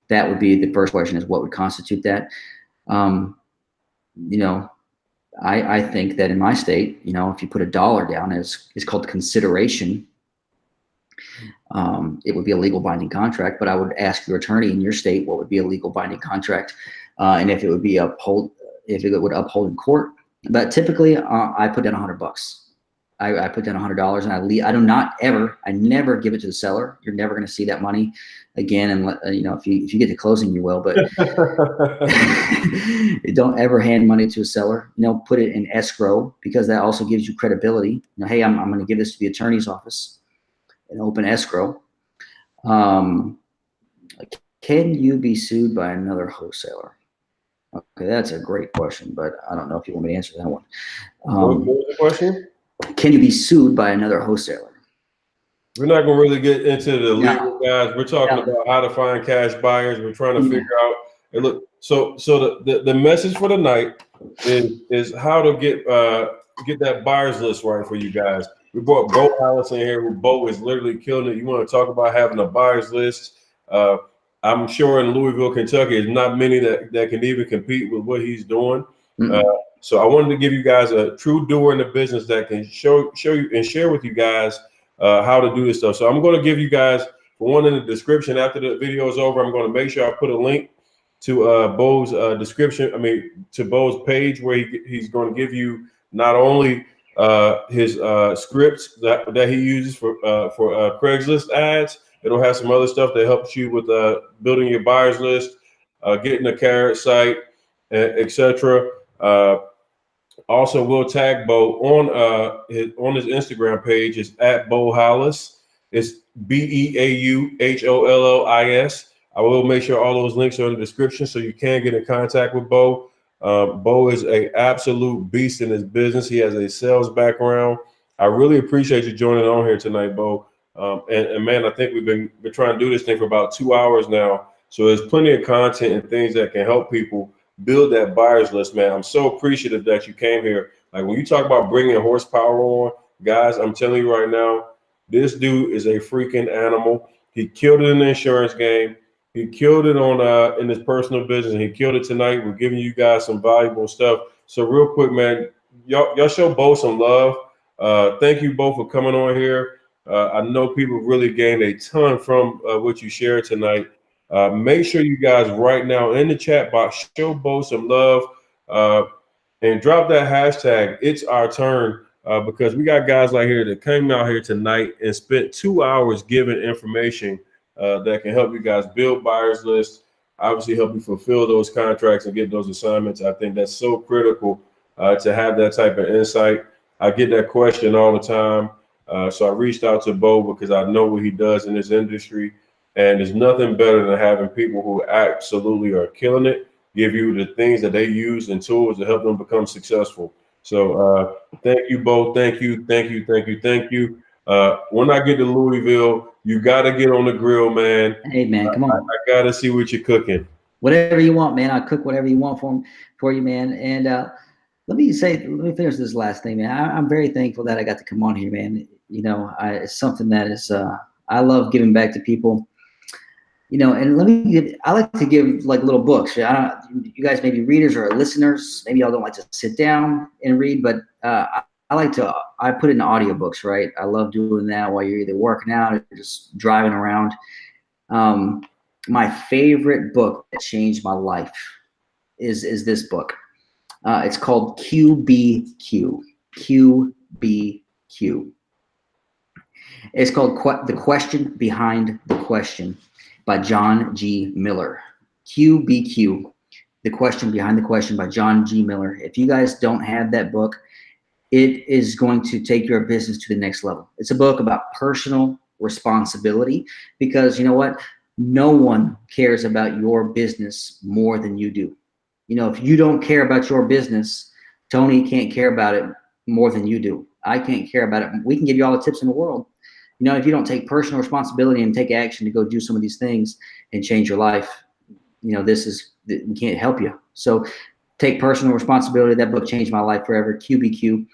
that would be the first question: is what would constitute that? I think that in my state, if you put $1 down, it's called consideration. It would be a legal binding contract, but I would ask your attorney in your state what would be a legal binding contract, and if it would uphold in court. But typically, I put down $100. I put down $100, and I never give it to the seller. You're never going to see that money again, and if you get to closing, you will. But don't ever hand money to a seller. Put it in escrow, because that also gives you credibility. Hey, I'm going to give this to the attorney's office, and open escrow. Can you be sued by another wholesaler? Okay, that's a great question, but I don't know if you want me to answer that one. What was the question? Can you be sued by another wholesaler? We're not going to really get into the No, legal guys. We're talking no. about how to find cash buyers. We're trying to Yeah. figure out. And look, so the message for the night is how to get that buyers list right for you guys. We brought Beau Hollis in here, who Beau is literally killing it. You want to talk about having a buyers list? Uh, I'm sure in Louisville, Kentucky, there's not many that can even compete with what he's doing. Uh, Mm-mm. so I wanted to give you guys a true doer in the business that can show you and share with you guys how to do this stuff. So I'm going to give you guys, for one, in the description after the video is over, I'm going to make sure I put a link to Beau's description. I mean, to Beau's page where he's going to give you not only his scripts that he uses for Craigslist ads. It'll have some other stuff that helps you with building your buyers list, getting a carrot site, etc. Also, we'll tag Beau on his Instagram page. It's at Beau Hollis. It's BeauHollis. I will make sure all those links are in the description so you can get in contact with Beau. Beau is an absolute beast in his business. He has a sales background. I really appreciate you joining on here tonight, Beau. And man, I think we've been trying to do this thing for about 2 hours now. So there's plenty of content and things that can help people build that buyers list, man. I'm so appreciative that you came here. Like when you talk about bringing horsepower on, guys, I'm telling you right now, this dude is a freaking animal. He killed it in the insurance game. He killed it on in his personal business. And he killed it tonight. We're giving you guys some valuable stuff. So real quick, man, y'all show Beau some love. Thank you both for coming on here. I know people really gained a ton from what you shared tonight. Make sure you guys right now in the chat box show Beau some love uh, and drop that hashtag. It's our turn because we got guys like here that came out here tonight and spent 2 hours giving information that can help you guys build buyers lists. Obviously, help you fulfill those contracts and get those assignments. I think that's so critical to have that type of insight. I get that question all the time. So I reached out to Beau because I know what he does in this industry. And there's nothing better than having people who absolutely are killing it give you the things that they use and tools to help them become successful. So thank you, Beau. Thank you, thank you, thank you, thank you. When I get to Louisville, you got to get on the grill, man. Hey, man, come on. I got to see what you're cooking. Whatever you want, man. I'll cook whatever you want for you, man. And let me finish this last thing, man. I'm very thankful that I got to come on here, man. You know, it's something that is, I love giving back to people. You know, and I like to give like little books. You guys may be readers or listeners. Maybe y'all don't like to sit down and read, but I put it in audiobooks, right? I love doing that while you're either working out or just driving around. My favorite book that changed my life is this book. It's called QBQ. QBQ. It's called The Question Behind the Question by John G. Miller. QBQ, The Question Behind the Question by John G. Miller. If you guys don't have that book, it is going to take your business to the next level. It's a book about personal responsibility because you know what? No one cares about your business more than you do. You know, if you don't care about your business, Tony can't care about it more than you do. I can't care about it. We can give you all the tips in the world. You know, if you don't take personal responsibility and take action to go do some of these things and change your life, you know, we can't help you. So take personal responsibility. That book changed my life forever. QBQ.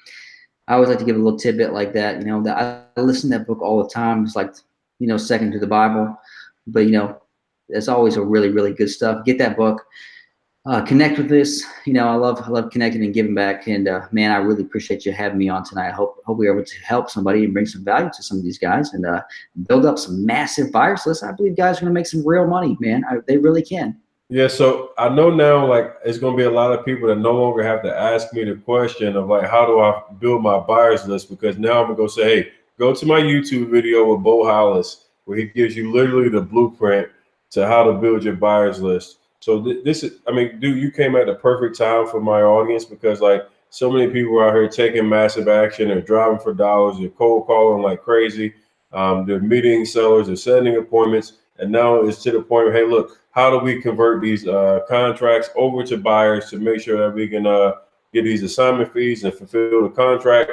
I always like to give a little tidbit like that. You know, I listen to that book all the time. It's like, you know, second to the Bible. But, you know, it's always a really, really good stuff. Get that book. Connect with this. You know, I love connecting and giving back. And man, I really appreciate you having me on tonight. I hope we're able to help somebody and bring some value to some of these guys and build up some massive buyers lists. I believe guys are going to make some real money, man. They really can. Yeah, so I know now, like, it's going to be a lot of people that no longer have to ask me the question of, like, how do I build my buyers list? Because now I'm going to go say, hey, go to my YouTube video with Beau Hollis, where he gives you literally the blueprint to how to build your buyers list. So this is, I mean, dude, you came at the perfect time for my audience because, like, so many people are out here taking massive action. They're driving for dollars. They're cold calling like crazy. They're meeting sellers. They're setting appointments. And now it's to the point where, hey, look, how do we convert these contracts over to buyers to make sure that we can get these assignment fees and fulfill the contract?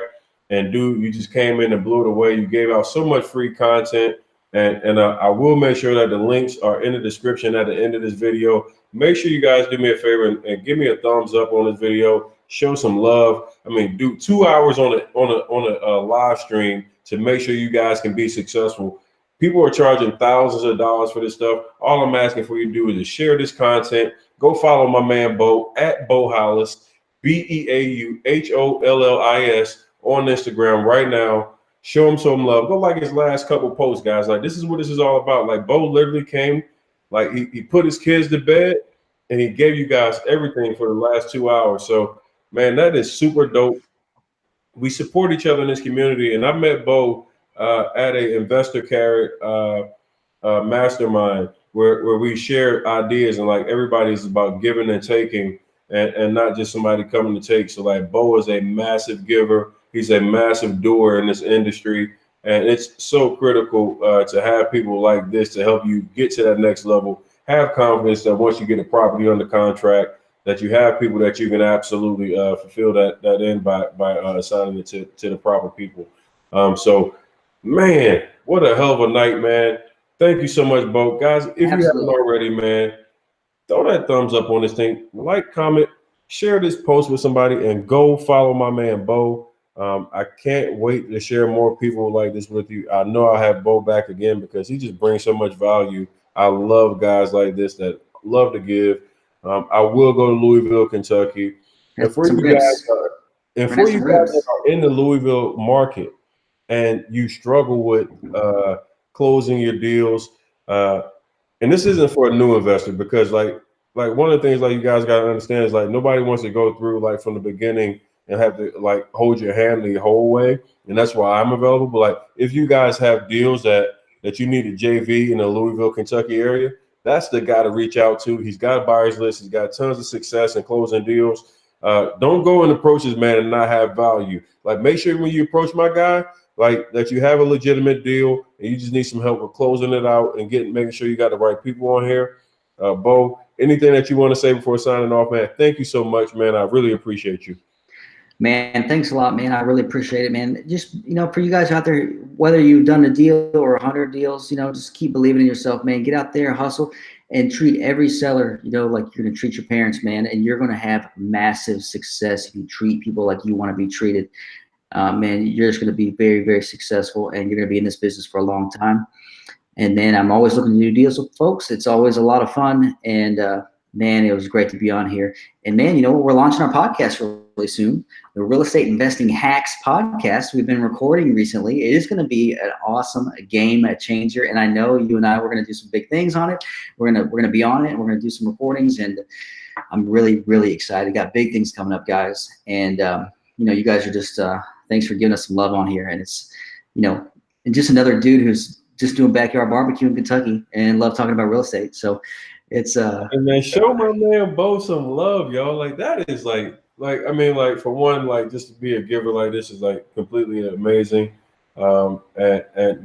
And dude, you just came in and blew it away. You gave out so much free content. And I will make sure that the links are in the description at the end of this video. Make sure you guys do me a favor and give me a thumbs up on this video. Show some love. I mean, do 2 hours on a live stream to make sure you guys can be successful. People are charging thousands of dollars for this stuff. All I'm asking for you to do is to share this content. Go follow my man Beau at Beau Hollis, BeauHollis on Instagram right now. Show him some love. Go like his last couple posts, guys. Like, this is what this is all about. Like, Beau literally came, like he put his kids to bed and he gave you guys everything for the last 2 hours. So, man, that is super dope. We support each other in this community. And I met Beau at a investor carrot mastermind where we share ideas, and like everybody's about giving and taking, and not just somebody coming to take. So like Beau is a massive giver. He's a massive doer in this industry. And it's so critical to have people like this to help you get to that next level. Have confidence that once you get a property under contract, that you have people that you can absolutely fulfill that end by assigning it to the proper people. So, man, what a hell of a night, man. Thank you so much, Beau. Guys, if you haven't Absolutely. already, man, throw that thumbs up on this thing. Like, comment, share this post with somebody, and go follow my man, Beau. I can't wait to share more people like this with you. I know I'll have Beau back again because he just brings so much value. I love guys like this that love to give. I will go to Louisville, Kentucky. And Had for some you guys, ribs. and We're gonna for have you some guys that ribs. are in the Louisville market and you struggle with closing your deals, uh, and this isn't for a new investor, because like one of the things like you guys got to understand is like nobody wants to go through like from the beginning and have to like hold your hand the whole way, and that's why I'm available. But like if you guys have deals that you need a JV in the Louisville, Kentucky area, that's the guy to reach out to. He's got a buyer's list. He's got tons of success in closing deals. Don't go and approach this man and not have value. Like, make sure when you approach my guy, like that you have a legitimate deal and you just need some help with closing it out and making sure you got the right people on here. Beau, anything that you want to say before signing off, man? Thank you so much, man. I really appreciate you. Man, thanks a lot, man. I really appreciate it, man. Just, for you guys out there, whether you've done a deal or 100 deals, just keep believing in yourself, man. Get out there, hustle, and treat every seller, like you're going to treat your parents, man. And you're going to have massive success if you treat people like you want to be treated. Man, you're just going to be very, very successful, and you're going to be in this business for a long time. And man, I'm always looking to do deals with folks. It's always a lot of fun. And man, it was great to be on here. And man, we're launching our podcast really soon, the Real Estate Investing Hacks podcast. We've been recording recently. It is going to be an awesome game changer. And I know you and I, we're going to do some big things on it. We're going to be on it. And we're going to do some recordings. And I'm really, really excited. Got big things coming up, guys. And, you guys are just, thanks for giving us some love on here. And it's, and just another dude who's just doing backyard barbecue in Kentucky and love talking about real estate. So it's And man, show my man Beau some love, y'all. Like, that is like I mean, like, for one, like, just to be a giver like this is like completely amazing. And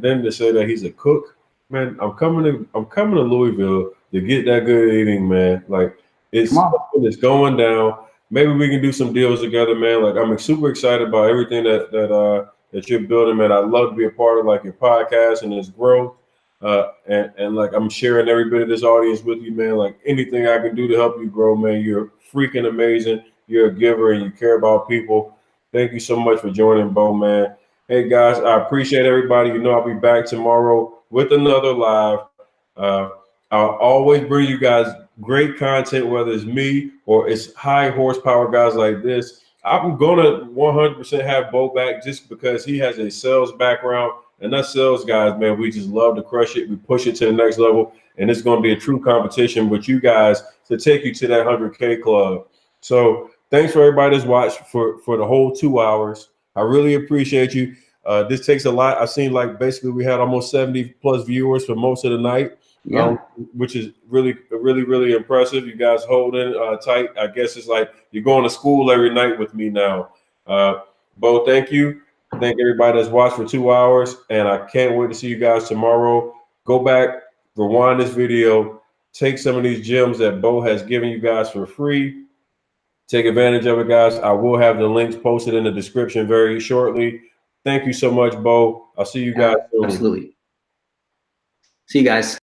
then to say that he's a cook, man, I'm coming to Louisville to get that good eating, man. Like, it's come on. it's going down. Maybe we can do some deals together, man. Like, I'm super excited about everything that you're building, man. I'd love to be a part of like your podcast and its growth. And like, I'm sharing every bit of this audience with you, man. Like, anything I can do to help you grow, man. You're freaking amazing. You're a giver and you care about people. Thank you so much for joining, Beau, man. Hey guys, I appreciate everybody. I'll be back tomorrow with another live. Uh, I'll always bring you guys great content, whether it's me or it's high horsepower guys like this. I'm gonna 100% have Beau back just because he has a sales background, and us sales guys, man, we just love to crush it. We push it to the next level, and it's going to be a true competition with you guys to take you to that 100K club. So thanks for everybody that's watched for the whole 2 hours. I really appreciate you. This takes a lot. I've seen like basically we had almost 70 plus viewers for most of the night, Yeah. which is really, really, really impressive. You guys holding tight. I guess it's like you're going to school every night with me now. Beau, thank you. Thank everybody that's watched for 2 hours, and I can't wait to see you guys tomorrow. Go back, rewind this video, take some of these gems that Beau has given you guys for free. Take advantage of it, guys. I will have the links posted in the description very shortly. Thank you so much, Beau. I'll see you guys soon. Absolutely. See you guys.